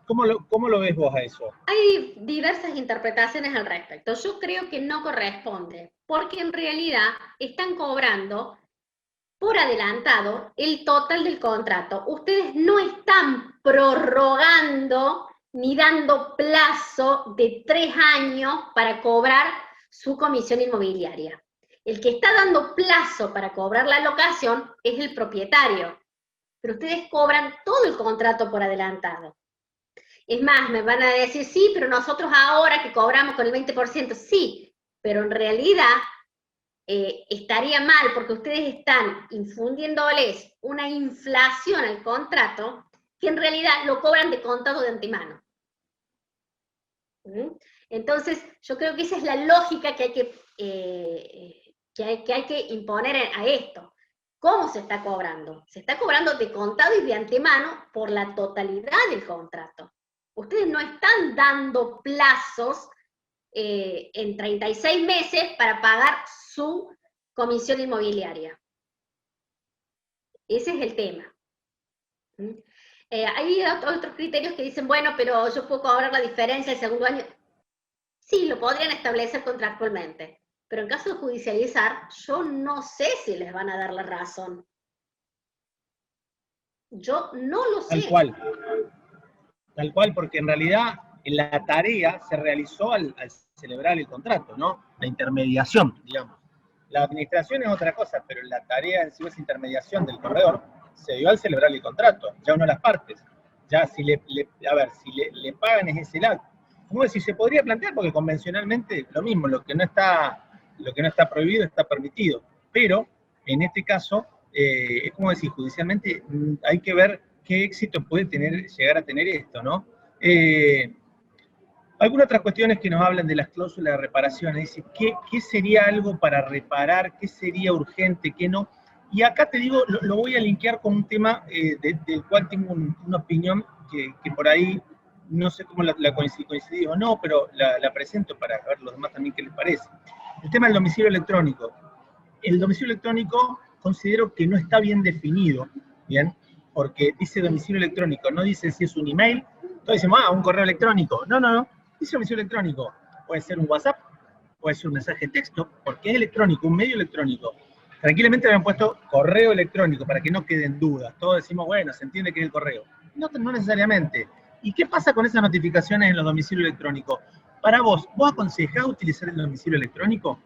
¿cómo lo ves vos a eso? Hay diversas interpretaciones al respecto. Yo creo que no corresponde, porque en realidad están cobrando por adelantado el total del contrato. Ustedes no están prorrogando ni dando plazo de 3 años para cobrar su comisión inmobiliaria. El que está dando plazo para cobrar la locación es el propietario, pero ustedes cobran todo el contrato por adelantado. Es más, me van a decir, sí, pero nosotros ahora que cobramos con el 20%, sí, pero en realidad estaría mal porque ustedes están infundiéndoles una inflación al contrato que en realidad lo cobran de contado de antemano. Entonces, yo creo que esa es la lógica que hay que imponer a esto. ¿Cómo se está cobrando? Se está cobrando de contado y de antemano por la totalidad del contrato. Ustedes no están dando plazos en 36 meses para pagar su comisión inmobiliaria. Ese es el tema. Hay otros criterios que dicen, bueno, pero yo puedo cobrar la diferencia del segundo año. Sí, lo podrían establecer contractualmente, pero en caso de judicializar, yo no sé si les van a dar la razón. Yo no lo sé. Tal cual, porque en realidad la tarea se realizó al celebrar el contrato, ¿no? La intermediación, digamos. La administración es otra cosa, pero la tarea en sí, esa intermediación del corredor, se dio al celebrar el contrato, ya una de las partes. Ya si le pagan es ese lado. Como decir, se podría plantear, porque convencionalmente lo mismo, lo que no está prohibido está permitido. Pero en este caso, es como decir, judicialmente hay que ver qué éxito puede llegar a tener esto, ¿no? Algunas otras cuestiones que nos hablan de las cláusulas de reparación, dice, ¿qué sería algo para reparar? ¿Qué sería urgente? ¿Qué no? Y acá te digo, lo voy a linkear con un tema del cual tengo una opinión que por ahí no sé cómo la coincidí o no, pero la presento para ver los demás también qué les parece. El tema del domicilio electrónico. El domicilio electrónico considero que no está bien definido, ¿bien? Porque dice domicilio electrónico, no dice si es un email. Entonces decimos, un correo electrónico. No. Dice domicilio electrónico. Puede ser un WhatsApp, puede ser un mensaje de texto, porque es electrónico, un medio electrónico. Tranquilamente le han puesto correo electrónico para que no queden dudas. Todos decimos, bueno, se entiende que es el correo. No necesariamente. ¿Y qué pasa con esas notificaciones en los domicilios electrónicos? Para vos aconsejás utilizar el domicilio electrónico?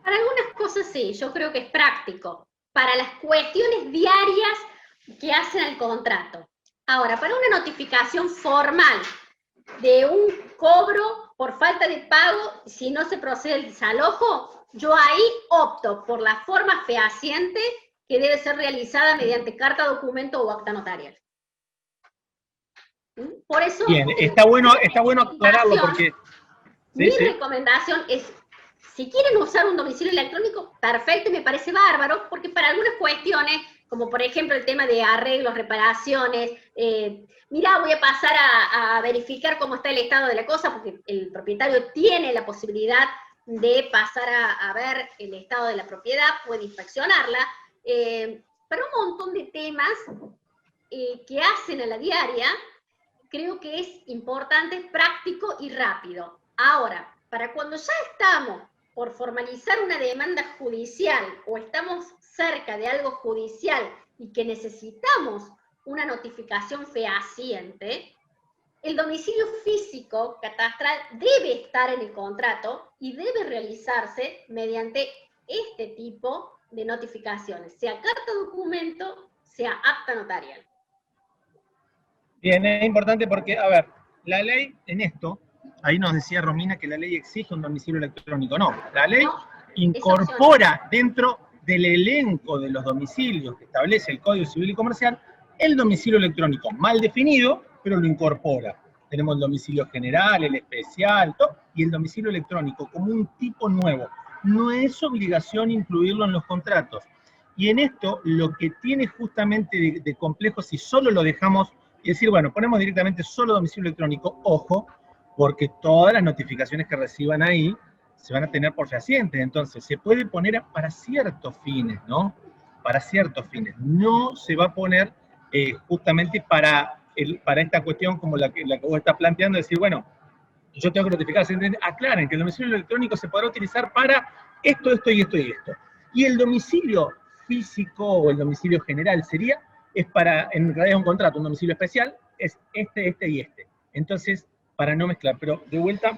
Para algunas cosas sí, yo creo que es práctico. Para las cuestiones diarias que hacen al contrato. Ahora, para una notificación formal de un cobro por falta de pago, si no se procede el desalojo, yo ahí opto por la forma fehaciente que debe ser realizada mediante carta, documento o acta notarial. Por eso... Bien, está bueno aclararlo porque... Mi recomendación es, si quieren usar un domicilio electrónico, perfecto, y me parece bárbaro, porque para algunas cuestiones, como por ejemplo el tema de arreglos, reparaciones, mira, voy a pasar a verificar cómo está el estado de la cosa, porque el propietario tiene la posibilidad de pasar a ver el estado de la propiedad, puede inspeccionarla, para un montón de temas que hacen a la diaria, creo que es importante, práctico y rápido. Ahora, para cuando ya estamos por formalizar una demanda judicial o estamos cerca de algo judicial y que necesitamos una notificación fehaciente, el domicilio físico catastral debe estar en el contrato y debe realizarse mediante este tipo de notificaciones, sea carta documento, sea acta notarial. Bien, es importante porque, a ver, la ley en esto, ahí nos decía Romina que la ley exige un domicilio electrónico. No, la ley incorpora dentro del elenco de los domicilios que establece el Código Civil y Comercial el domicilio electrónico, mal definido, pero lo incorpora. Tenemos el domicilio general, el especial, todo, y el domicilio electrónico como un tipo nuevo. No es obligación incluirlo en los contratos. Y en esto, lo que tiene justamente de complejo, si solo lo dejamos y decir, bueno, ponemos directamente solo domicilio electrónico, ojo, porque todas las notificaciones que reciban ahí se van a tener por fehacientes, entonces se puede poner para ciertos fines, ¿no? Para ciertos fines. No se va a poner justamente para esta cuestión como la que vos estás planteando, decir, bueno, yo tengo que notificar, aclaren que el domicilio electrónico se podrá utilizar para esto, esto y esto y esto. Y el domicilio físico o el domicilio general es para, en realidad es un contrato, un domicilio especial, es este y este. Entonces, para no mezclar, pero de vuelta,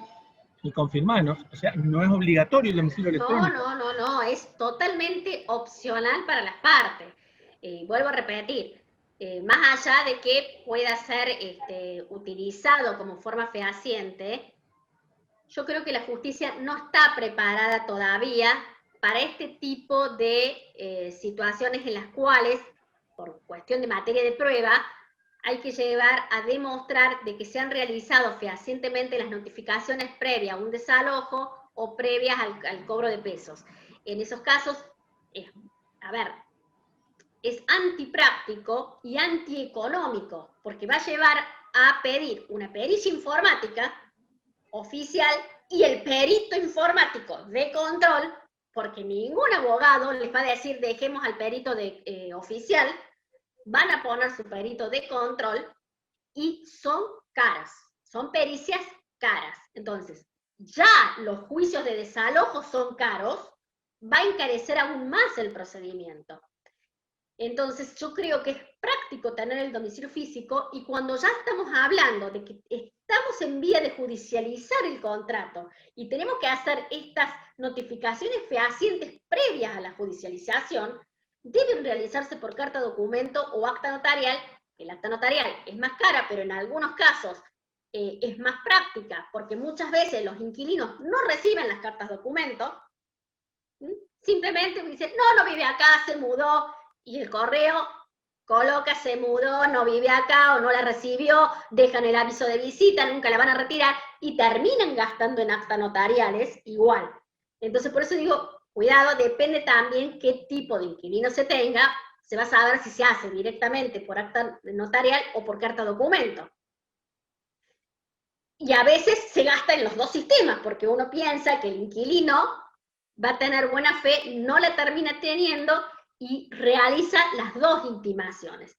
y confirmarnos, o sea, no es obligatorio el domicilio electrónico. No, es totalmente opcional para las partes. Vuelvo a repetir, más allá de que pueda ser utilizado como forma fehaciente, yo creo que la justicia no está preparada todavía para este tipo de situaciones en las cuales, por cuestión de materia de prueba, hay que llevar a demostrar de que se han realizado fehacientemente las notificaciones previas a un desalojo o previas al cobro de pesos. En esos casos, es antipráctico y antieconómico, porque va a llevar a pedir una pericia informática oficial y el perito informático de control, porque ningún abogado les va a decir dejemos al perito oficial, van a poner su perito de control y son caras, son pericias caras. Entonces, ya los juicios de desalojo son caros, va a encarecer aún más el procedimiento. Entonces, yo creo que es práctico tener el domicilio físico, y cuando ya estamos hablando de que estamos en vía de judicializar el contrato y tenemos que hacer estas notificaciones fehacientes previas a la judicialización, deben realizarse por carta documento o acta notarial. El acta notarial es más cara, pero en algunos casos es más práctica, porque muchas veces los inquilinos no reciben las cartas documento, simplemente dicen, no vive acá, se mudó, y el correo coloca, se mudó, no vive acá o no la recibió, dejan el aviso de visita, nunca la van a retirar, y terminan gastando en actas notariales igual. Entonces, por eso digo, cuidado, depende también qué tipo de inquilino se tenga, se va a saber si se hace directamente por acta notarial o por carta documento. Y a veces se gasta en los dos sistemas, porque uno piensa que el inquilino va a tener buena fe, no la termina teniendo, y realiza las dos intimaciones.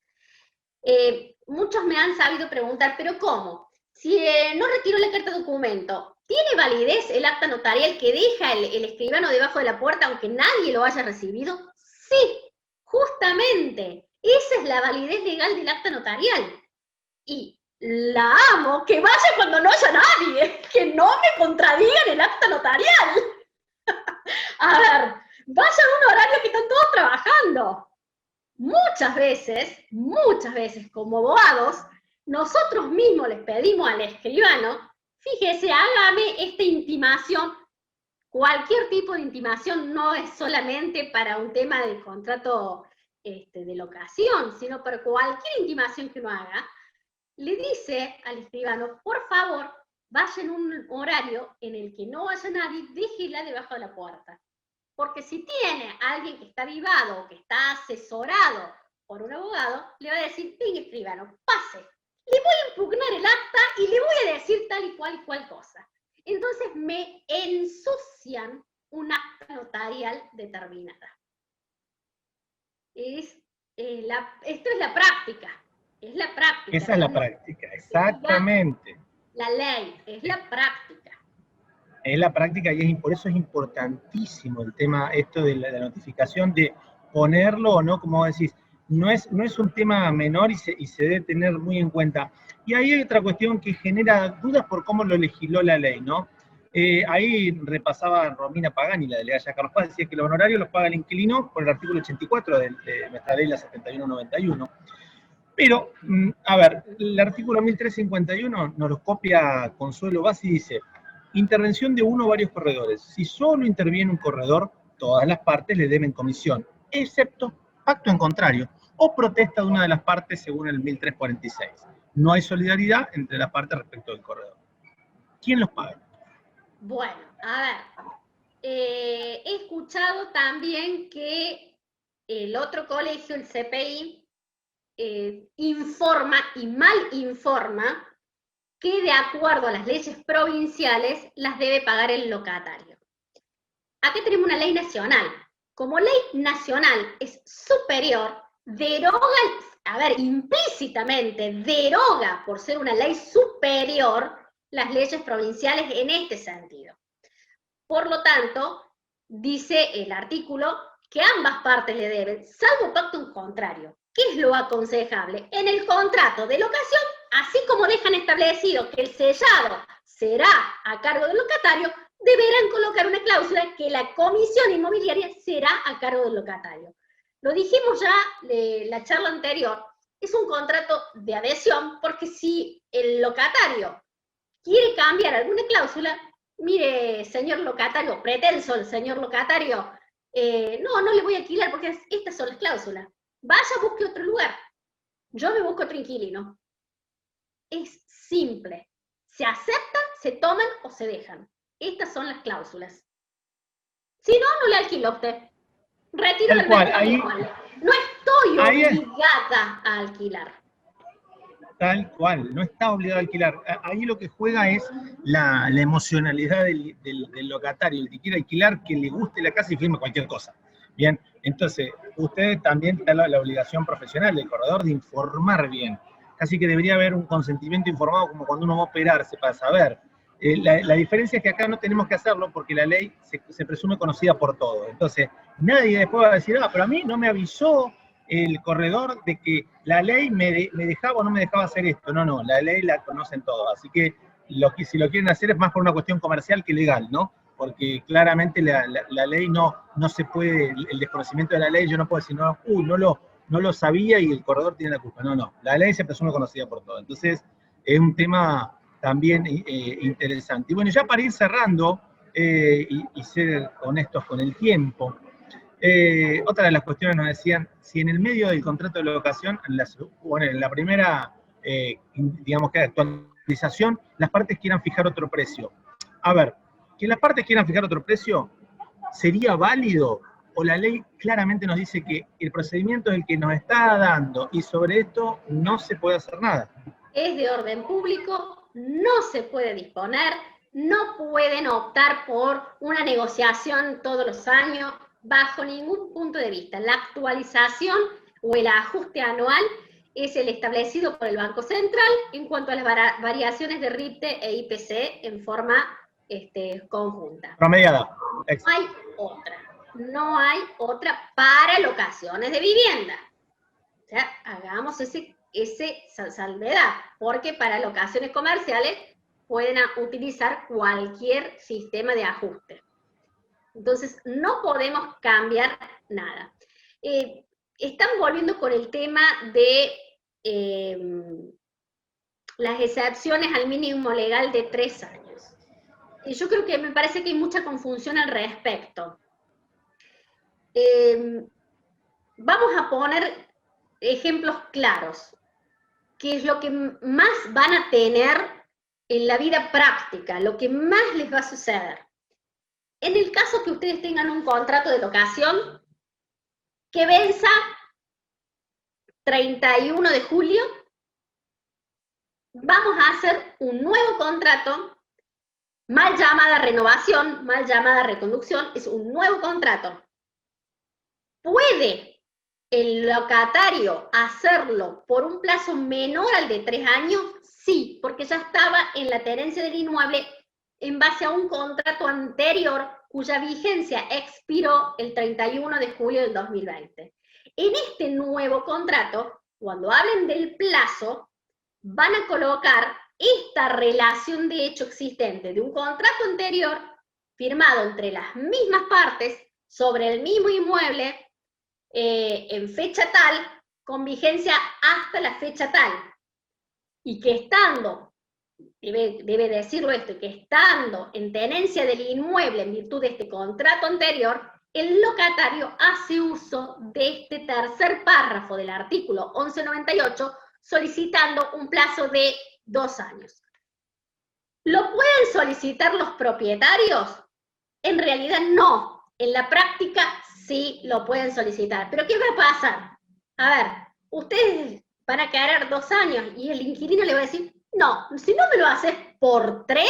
Muchos me han sabido preguntar, ¿pero cómo? Si no retiro la carta de documento, ¿tiene validez el acta notarial que deja el escribano debajo de la puerta aunque nadie lo haya recibido? Sí, justamente, esa es la validez legal del acta notarial. Y la amo, que vaya cuando no haya nadie, que no me contradigan el acta notarial. A ver, vaya a un horario que están todos trabajando. Muchas veces, como abogados, nosotros mismos les pedimos al escribano, fíjese, hágame esta intimación. Cualquier tipo de intimación, no es solamente para un tema de contrato de locación, sino para cualquier intimación que uno haga, le dice al escribano, por favor, vaya en un horario en el que no haya nadie, déjela debajo de la puerta. Porque si tiene a alguien que está avivado o que está asesorado por un abogado, le va a decir, venga, escribano, pase, le voy a impugnar el acta y le voy a decir tal y cual cosa. Entonces me ensucian un acta notarial determinada. Esto es la práctica. Es la práctica. Esa es la práctica, exactamente. La ley, es la práctica. Es la práctica, y por eso es importantísimo el tema esto de la notificación, de ponerlo o no, como vos decís, no es un tema menor y se debe tener muy en cuenta. Y ahí hay otra cuestión que genera dudas por cómo lo legisló la ley, ¿no? Ahí repasaba Romina Pagani, la delegada de Carlos Paz, decía que los honorarios los paga el inquilino por el artículo 84 de nuestra ley, la 7191. Pero, a ver, el artículo 1351 nos lo copia Consuelo Bassi y dice: intervención de uno o varios corredores. Si solo interviene un corredor, todas las partes le deben comisión, excepto pacto en contrario o protesta de una de las partes según el 1346. No hay solidaridad entre las partes respecto del corredor. ¿Quién los paga? Bueno, a ver, he escuchado también que el otro colegio, el CPI, informa y mal informa que de acuerdo a las leyes provinciales las debe pagar el locatario. Aquí tenemos una ley nacional. Como ley nacional es superior, deroga, implícitamente deroga, por ser una ley superior, las leyes provinciales en este sentido. Por lo tanto, dice el artículo que ambas partes le deben, salvo pacto en contrario. ¿Qué es lo aconsejable? En el contrato de locación, así como dejan establecido que el sellado será a cargo del locatario, deberán colocar una cláusula que la comisión inmobiliaria será a cargo del locatario. Lo dijimos ya en la charla anterior, es un contrato de adhesión, porque si el locatario quiere cambiar alguna cláusula, mire, señor locatario, pretenso el señor locatario, no le voy a alquilar porque estas son las cláusulas. Vaya, busque otro lugar. Yo me busco otro inquilino. Es simple. Se aceptan, se toman o se dejan. Estas son las cláusulas. Si no, no le alquilo a usted. Retiro del mercado igual. No estoy obligada a alquilar. Tal cual, no está obligado a alquilar. Ahí lo que juega es la emocionalidad del locatario, el que quiere alquilar, que le guste la casa y firme cualquier cosa. Bien, entonces, usted también tiene la obligación profesional del corredor de informar bien. Casi que debería haber un consentimiento informado como cuando uno va a operarse para saber. La diferencia es que acá no tenemos que hacerlo porque la ley se presume conocida por todos. Entonces, nadie después va a decir, pero a mí no me avisó el corredor de que la ley me dejaba o no me dejaba hacer esto. No, la ley la conocen todos. Así que si lo quieren hacer es más por una cuestión comercial que legal, ¿no? Porque claramente la ley no se puede, el desconocimiento de la ley, yo no puedo decir, no lo sabía y el corredor tiene la culpa. No, la ley se presume conocida por todos. Entonces, es un tema también interesante. Y bueno, ya para ir cerrando y ser honestos con el tiempo, otra de las cuestiones nos decían, si en el medio del contrato de locación, en la primera, digamos que actualización, las partes quieran fijar otro precio. A ver, que las partes quieran fijar otro precio, ¿sería válido? ¿O la ley claramente nos dice que el procedimiento es el que nos está dando y sobre esto no se puede hacer nada? Es de orden público, no se puede disponer, no pueden optar por una negociación todos los años, bajo ningún punto de vista. La actualización o el ajuste anual es el establecido por el Banco Central en cuanto a las variaciones de RIPTE e IPC en forma conjunta. Promediada. No hay otra para locaciones de vivienda. O sea, hagamos ese salvedad, porque para locaciones comerciales pueden utilizar cualquier sistema de ajuste. Entonces, no podemos cambiar nada. Están volviendo con el tema de las excepciones al mínimo legal de 3 años. Y yo creo que me parece que hay mucha confusión al respecto. Vamos a poner ejemplos claros, que es lo que más van a tener en la vida práctica, lo que más les va a suceder. En el caso que ustedes tengan un contrato de locación que venza 31 de julio, vamos a hacer un nuevo contrato, mal llamada renovación, mal llamada reconducción, es un nuevo contrato. ¿Puede el locatario hacerlo por un plazo menor al de 3 años? Sí, porque ya estaba en la tenencia del inmueble en base a un contrato anterior cuya vigencia expiró el 31 de julio del 2020. En este nuevo contrato, cuando hablen del plazo, van a colocar esta relación de hecho existente de un contrato anterior firmado entre las mismas partes sobre el mismo inmueble en fecha tal, con vigencia hasta la fecha tal, y que estando, debe decirlo esto, que estando en tenencia del inmueble en virtud de este contrato anterior, el locatario hace uso de este tercer párrafo del artículo 1198 solicitando un plazo de 2 años. ¿Lo pueden solicitar los propietarios? En realidad no. En la práctica sí lo pueden solicitar. ¿Pero qué va a pasar? A ver, ustedes van a querer 2 años y el inquilino le va a decir, no, si no me lo haces por 3,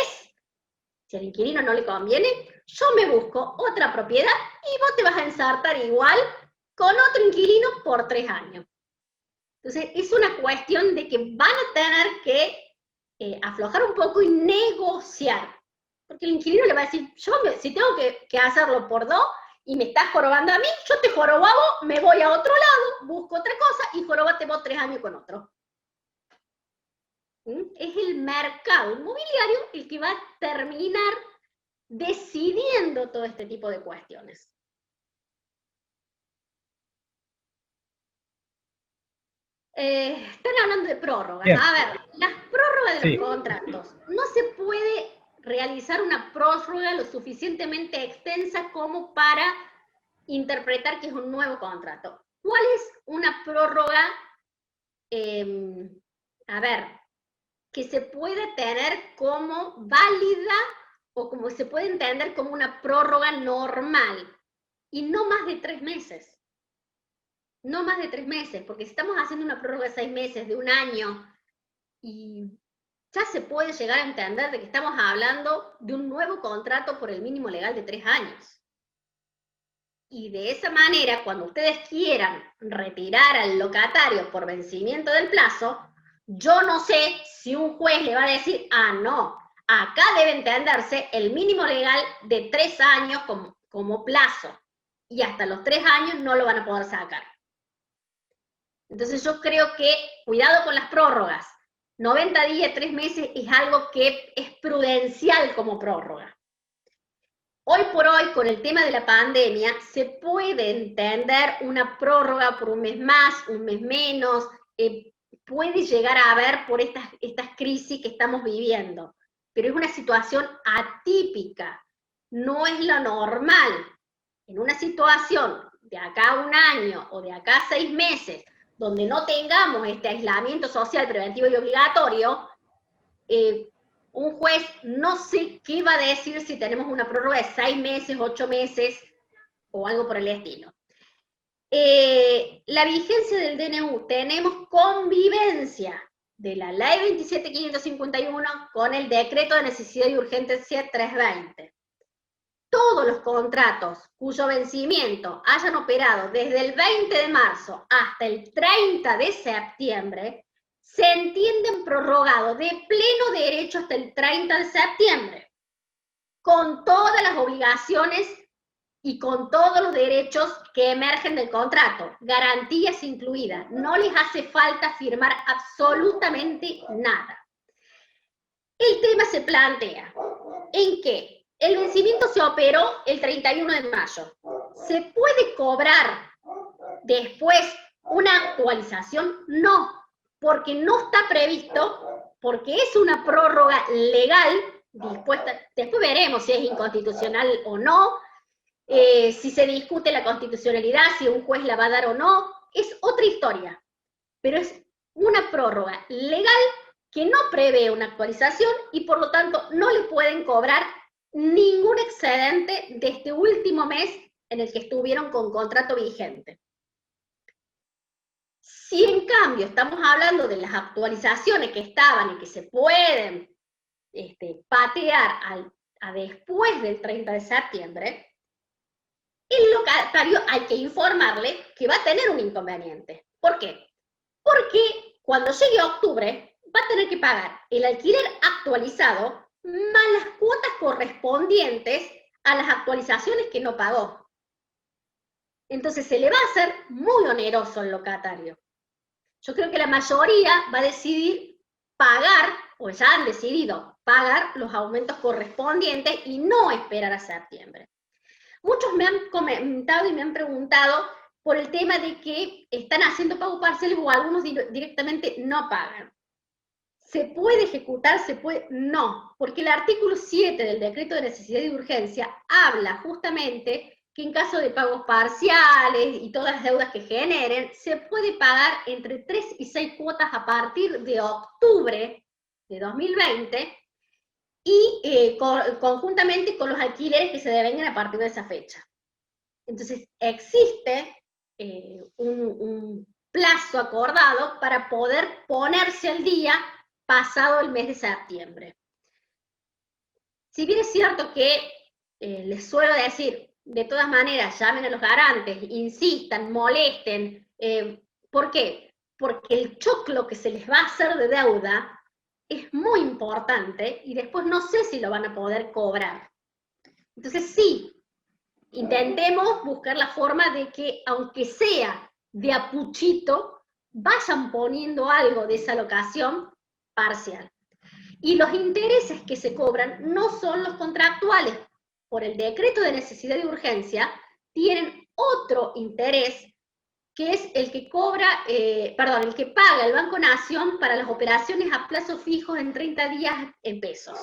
si al inquilino no le conviene, yo me busco otra propiedad y vos te vas a ensartar igual con otro inquilino por 3 años. Entonces, es una cuestión de que van a tener que aflojar un poco y negociar. Porque el inquilino le va a decir, si tengo que hacerlo por 2 y me estás jorobando a mí, yo te jorobo a vos, me voy a otro lado, busco otra cosa y jorobate vos 3 años con otro. Es el mercado inmobiliario el que va a terminar decidiendo todo este tipo de cuestiones. Están hablando de prórrogas. Bien. A ver, las prórrogas de los contratos. No se puede realizar una prórroga lo suficientemente extensa como para interpretar que es un nuevo contrato. ¿Cuál es una prórroga, a ver, que se puede tener como válida o como se puede entender como una prórroga normal? Y no más de 3 meses. No más de 3 meses, porque si estamos haciendo una prórroga de 6 meses, de 1 año, y ya se puede llegar a entender de que estamos hablando de un nuevo contrato por el mínimo legal de 3 años. y de esa manera, cuando ustedes quieran retirar al locatario por vencimiento del plazo, yo no sé si un juez le va a decir, ah, no, acá debe entenderse el mínimo legal de 3 años como plazo, y hasta los 3 años no lo van a poder sacar. Entonces yo creo que, cuidado con las prórrogas, 90 días, 3 meses es algo que es prudencial como prórroga. Hoy por hoy, con el tema de la pandemia, se puede entender una prórroga por un mes más, un mes menos, puede llegar a haber por estas crisis que estamos viviendo, pero es una situación atípica, no es lo normal. En una situación de acá a 1 año o de acá a 6 meses, donde no tengamos este aislamiento social preventivo y obligatorio, un juez no sé qué va a decir si tenemos una prórroga de 6 meses, 8 meses o algo por el estilo. La vigencia del DNU, tenemos convivencia de la ley 27.551 con el decreto de necesidad y urgencia 320. Todos los contratos cuyo vencimiento hayan operado desde el 20 de marzo hasta el 30 de septiembre se entienden prorrogados de pleno derecho hasta el 30 de septiembre, con todas las obligaciones y con todos los derechos que emergen del contrato, garantías incluidas. No les hace falta firmar absolutamente nada. El tema se plantea en que el vencimiento se operó el 31 de mayo. ¿Se puede cobrar después una actualización? No, porque no está previsto, porque es una prórroga legal dispuesta. Después veremos si es inconstitucional o no, si se discute la constitucionalidad, si un juez la va a dar o no, es otra historia. Pero es una prórroga legal que no prevé una actualización y por lo tanto no le pueden cobrar ningún excedente de este último mes en el que estuvieron con contrato vigente. Si en cambio estamos hablando de las actualizaciones que estaban y que se pueden patear a después del 30 de septiembre, el locatario hay que informarle que va a tener un inconveniente. ¿Por qué? Porque cuando llegue octubre va a tener que pagar el alquiler actualizado más las cuotas correspondientes a las actualizaciones que no pagó. Entonces se le va a hacer muy oneroso al locatario. Yo creo que la mayoría va a decidir pagar, o ya han decidido pagar los aumentos correspondientes y no esperar a septiembre. Muchos me han comentado y me han preguntado por el tema de que están haciendo pago parciales o algunos directamente no pagan. ¿Se puede ejecutar? ¿Se puede? No, porque el artículo 7 del decreto de necesidad y urgencia habla justamente que en caso de pagos parciales y todas las deudas que generen, se puede pagar entre 3 y 6 cuotas a partir de octubre de 2020 y conjuntamente con los alquileres que se devengan a partir de esa fecha. Entonces, existe un plazo acordado para poder ponerse al día pasado el mes de septiembre. Si bien es cierto que les suelo decir, de todas maneras, llamen a los garantes, insistan, molesten. ¿Por qué? Porque el choclo que se les va a hacer de deuda es muy importante y después no sé si lo van a poder cobrar. Entonces sí, intentemos buscar la forma de que, aunque sea de a puchito, vayan poniendo algo de esa locación parcial. Y los intereses que se cobran no son los contractuales. Por el decreto de necesidad y urgencia, tienen otro interés, que es el que cobra, el que paga el Banco Nación para las operaciones a plazo fijo en 30 días en pesos.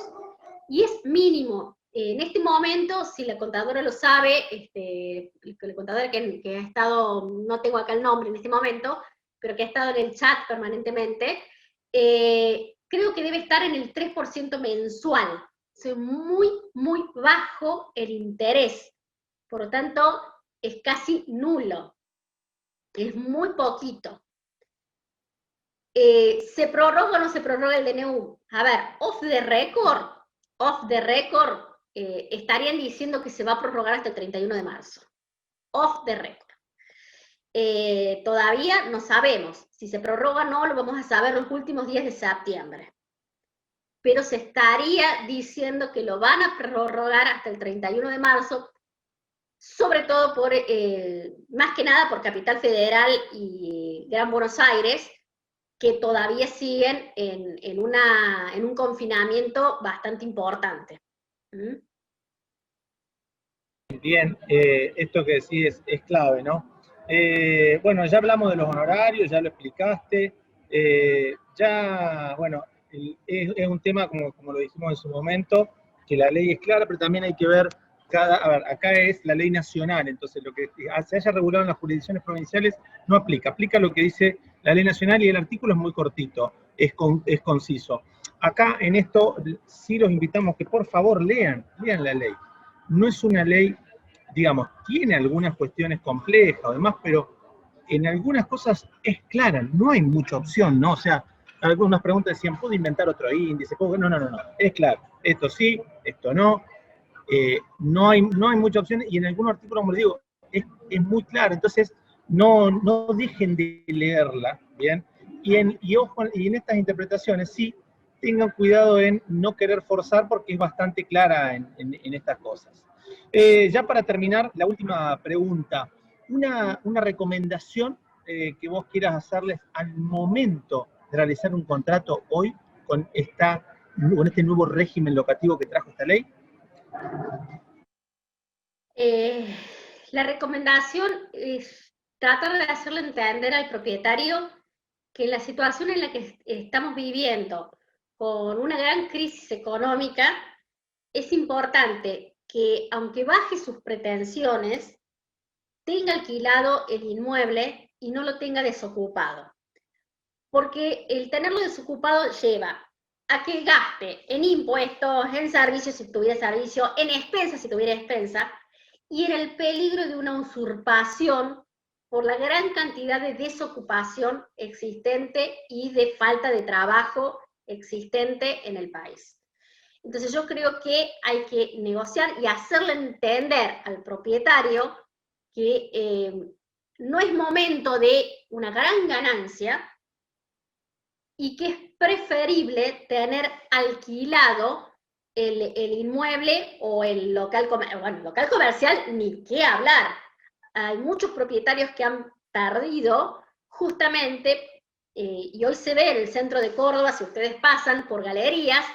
Y es mínimo. En este momento, si la contadora lo sabe, la contadora que ha estado, no tengo acá el nombre en este momento, pero que ha estado en el chat permanentemente, creo que debe estar en el 3% mensual. Es muy, muy bajo el interés. Por lo tanto, es casi nulo. Es muy poquito. ¿Se prorroga o no se prorroga el DNU? A ver, off the record, estarían diciendo que se va a prorrogar hasta el 31 de marzo. off the record. Todavía no sabemos. Si se prorroga o no, lo vamos a saber los últimos días de septiembre. Pero se estaría diciendo que lo van a prorrogar hasta el 31 de marzo, sobre todo por, más que nada por Capital Federal y Gran Buenos Aires, que todavía siguen en un confinamiento bastante importante. ¿Mm? Bien, esto que decís es clave, ¿no? Bueno, ya hablamos de los honorarios, ya lo explicaste, ya, bueno, es un tema, como lo dijimos en su momento, que la ley es clara, pero también hay que ver a ver, acá es la ley nacional, entonces lo que se haya regulado en las jurisdicciones provinciales no aplica, aplica lo que dice la ley nacional y el artículo es muy cortito, es conciso. Acá en esto sí los invitamos que por favor lean la ley. No es una ley, digamos, tiene algunas cuestiones complejas o demás, pero en algunas cosas es clara, no hay mucha opción, ¿no? O sea, algunas preguntas decían, ¿puedo inventar otro índice? No, es claro, esto sí, esto no, no hay mucha opción y en algunos artículos, como les digo, es muy claro, entonces no dejen de leerla, ¿bien? Ojo, y en estas interpretaciones sí, tengan cuidado en no querer forzar porque es bastante clara en estas cosas. Ya para terminar, la última pregunta. Una recomendación que vos quieras hacerles al momento de realizar un contrato hoy con este nuevo régimen locativo que trajo esta ley. La recomendación es tratar de hacerle entender al propietario que la situación en la que estamos viviendo, con una gran crisis económica, es importante que, aunque baje sus pretensiones, tenga alquilado el inmueble y no lo tenga desocupado. Porque el tenerlo desocupado lleva a que gaste en impuestos, en servicios si tuviera servicio, en expensas si tuviera expensa, y en el peligro de una usurpación por la gran cantidad de desocupación existente y de falta de trabajo existente en el país. Entonces yo creo que hay que negociar y hacerle entender al propietario que no es momento de una gran ganancia y que es preferible tener alquilado el inmueble o el local comercial. Bueno, local comercial ni qué hablar. Hay muchos propietarios que han perdido justamente, y hoy se ve en el centro de Córdoba, si ustedes pasan por galerías,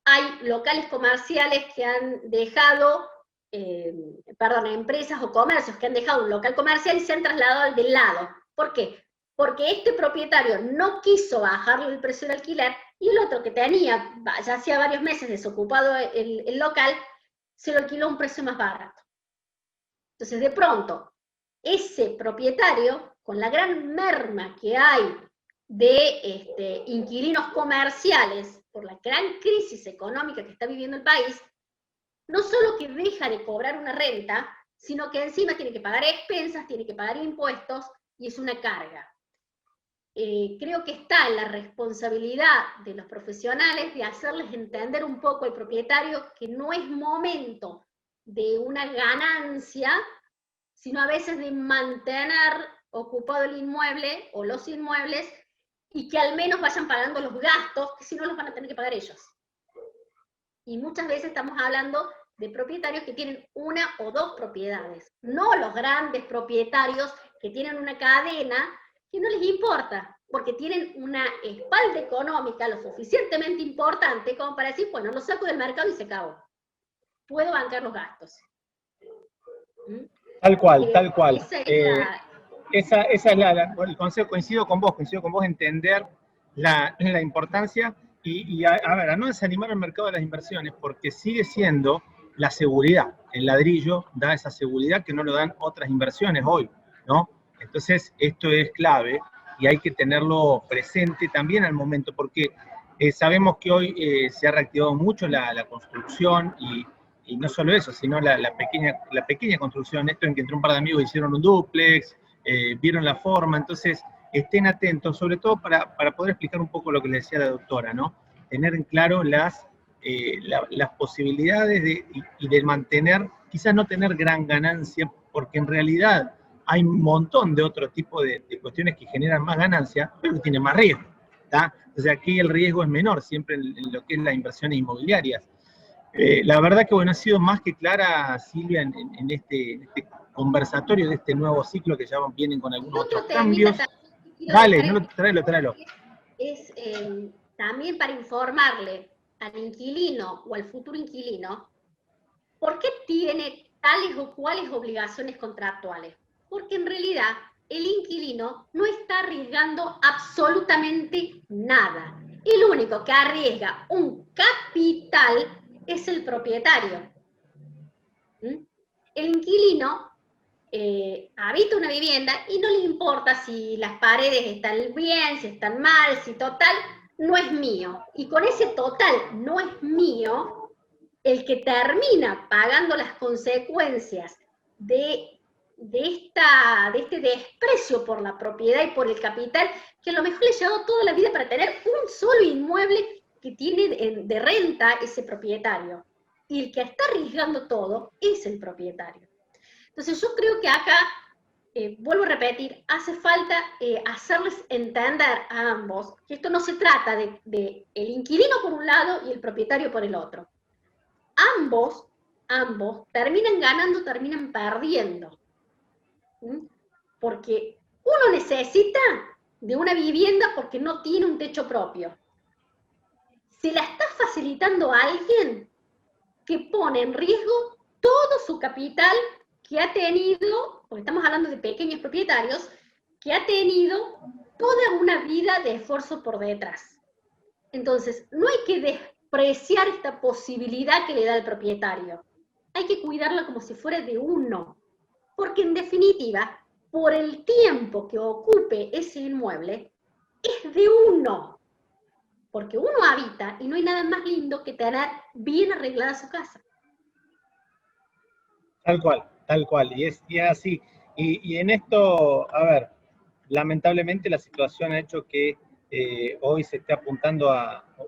hay locales comerciales que han dejado, empresas o comercios que han dejado un local comercial y se han trasladado al del lado. ¿Por qué? Porque este propietario no quiso bajarle el precio del alquiler y el otro que tenía, ya hacía varios meses desocupado el local, se lo alquiló a un precio más barato. Entonces, de pronto, ese propietario, con la gran merma que hay de inquilinos comerciales por la gran crisis económica que está viviendo el país, no solo que deja de cobrar una renta, sino que encima tiene que pagar expensas, tiene que pagar impuestos y es una carga. Creo que está en la responsabilidad de los profesionales de hacerles entender un poco al propietario que no es momento de una ganancia, sino a veces de mantener ocupado el inmueble o los inmuebles y que al menos vayan pagando los gastos, que si no los van a tener que pagar ellos. Y muchas veces estamos hablando de propietarios que tienen una o dos propiedades, no los grandes propietarios que tienen una cadena que no les importa, porque tienen una espalda económica lo suficientemente importante como para decir, bueno, lo saco del mercado y se acabó. Puedo bancar los gastos. Tal cual. Esa es el consejo, coincido con vos, entender la importancia y a ver, a no desanimar el mercado de las inversiones, porque sigue siendo la seguridad. El ladrillo da esa seguridad que no lo dan otras inversiones hoy, ¿no? Entonces, esto es clave y hay que tenerlo presente también al momento, porque sabemos que hoy se ha reactivado mucho la construcción y no solo eso, sino la pequeña construcción, esto en que entre un par de amigos hicieron un dúplex, vieron la forma, entonces estén atentos, sobre todo para poder explicar un poco lo que le decía la doctora, ¿no? Tener en claro las posibilidades de mantener, quizás no tener gran ganancia porque en realidad hay un montón de otro tipo de cuestiones que generan más ganancia, pero que tienen más riesgo. ¿Tá? Entonces aquí el riesgo es menor siempre en lo que es las inversiones inmobiliarias. La verdad que bueno, ha sido más que clara, Silvia, en este conversatorio de este nuevo ciclo que ya vienen con algunos otros cambios. Dale, no, tráelo. Es también para informarle al inquilino o al futuro inquilino por qué tiene tales o cuales obligaciones contractuales. Porque en realidad el inquilino no está arriesgando absolutamente nada. El único que arriesga un capital es el propietario. El inquilino habita una vivienda y no le importa si las paredes están bien, si están mal, si total no es mío. Y con ese total no es mío, el que termina pagando las consecuencias de este desprecio por la propiedad y por el capital, que a lo mejor le ha llevado toda la vida para tener un solo inmueble que tiene de renta ese propietario. Y el que está arriesgando todo es el propietario. Entonces yo creo que acá, vuelvo a repetir, hace falta hacerles entender a ambos que esto no se trata de el inquilino por un lado y el propietario por el otro. Ambos terminan ganando, terminan perdiendo. Porque uno necesita de una vivienda porque no tiene un techo propio. Se la está facilitando a alguien que pone en riesgo todo su capital que ha tenido, porque estamos hablando de pequeños propietarios, que ha tenido toda una vida de esfuerzo por detrás. Entonces, no hay que despreciar esta posibilidad que le da el propietario. Hay que cuidarla como si fuera de uno, porque en definitiva, por el tiempo que ocupe ese inmueble, es de uno. Porque uno habita y no hay nada más lindo que tener bien arreglada su casa. Tal cual, y es así. Y en esto, a ver, lamentablemente la situación ha hecho que hoy se esté apuntando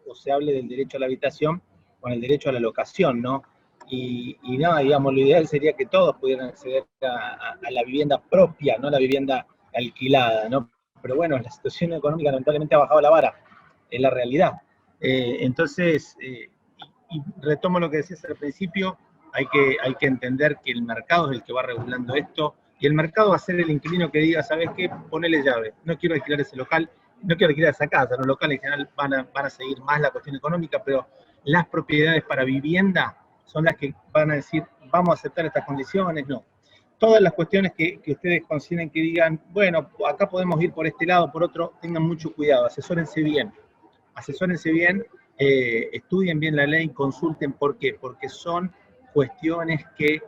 o se hable del derecho a la habitación con el derecho a la locación, ¿no? Y no, digamos, lo ideal sería que todos pudieran acceder a la vivienda propia, no a la vivienda alquilada, ¿no? Pero bueno, la situación económica lamentablemente ha bajado la vara, es la realidad. Entonces, y retomo lo que decías al principio, hay que entender que el mercado es el que va regulando esto, y el mercado va a ser el inquilino que diga, ¿sabes qué? Ponele llave, no quiero alquilar ese local, no quiero alquilar esa casa, los locales en general van a seguir más la cuestión económica, pero las propiedades para vivienda son las que van a decir, vamos a aceptar estas condiciones, no. Todas las cuestiones que ustedes consideren que digan, bueno, acá podemos ir por este lado, por otro, tengan mucho cuidado, asesórense bien, estudien bien la ley, consulten por qué, porque son cuestiones que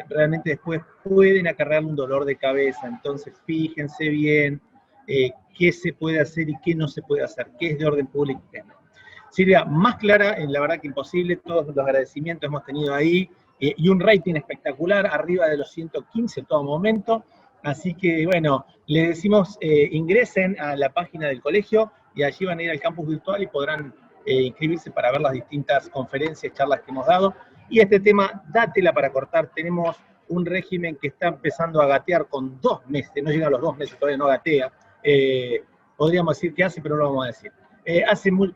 realmente después pueden acarrear un dolor de cabeza, entonces fíjense bien qué se puede hacer y qué no se puede hacer, qué es de orden público y qué no. Silvia, más clara, la verdad que imposible, todos los agradecimientos hemos tenido ahí, y un rating espectacular, arriba de los 115 en todo momento, así que bueno, le decimos ingresen a la página del colegio y allí van a ir al campus virtual y podrán inscribirse para ver las distintas conferencias, charlas que hemos dado. Y este tema, dátela para cortar, tenemos un régimen que está empezando a gatear con 2 meses, no llega a los 2 meses, todavía no gatea, podríamos decir que hace, pero no lo vamos a decir.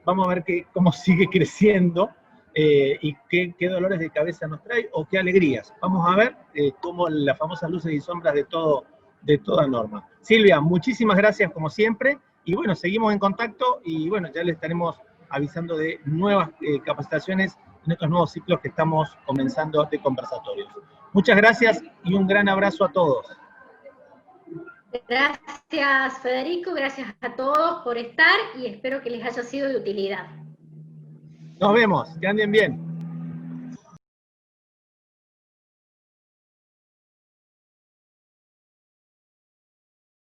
Vamos a ver cómo sigue creciendo y qué dolores de cabeza nos trae o qué alegrías. Vamos a ver cómo las famosas luces y sombras de toda norma. Silvia, muchísimas gracias como siempre y bueno, seguimos en contacto y bueno, ya le estaremos avisando de nuevas capacitaciones en estos nuevos ciclos que estamos comenzando de conversatorios. Muchas gracias y un gran abrazo a todos. Gracias, Federico, gracias a todos por estar y espero que les haya sido de utilidad. Nos vemos, que anden bien.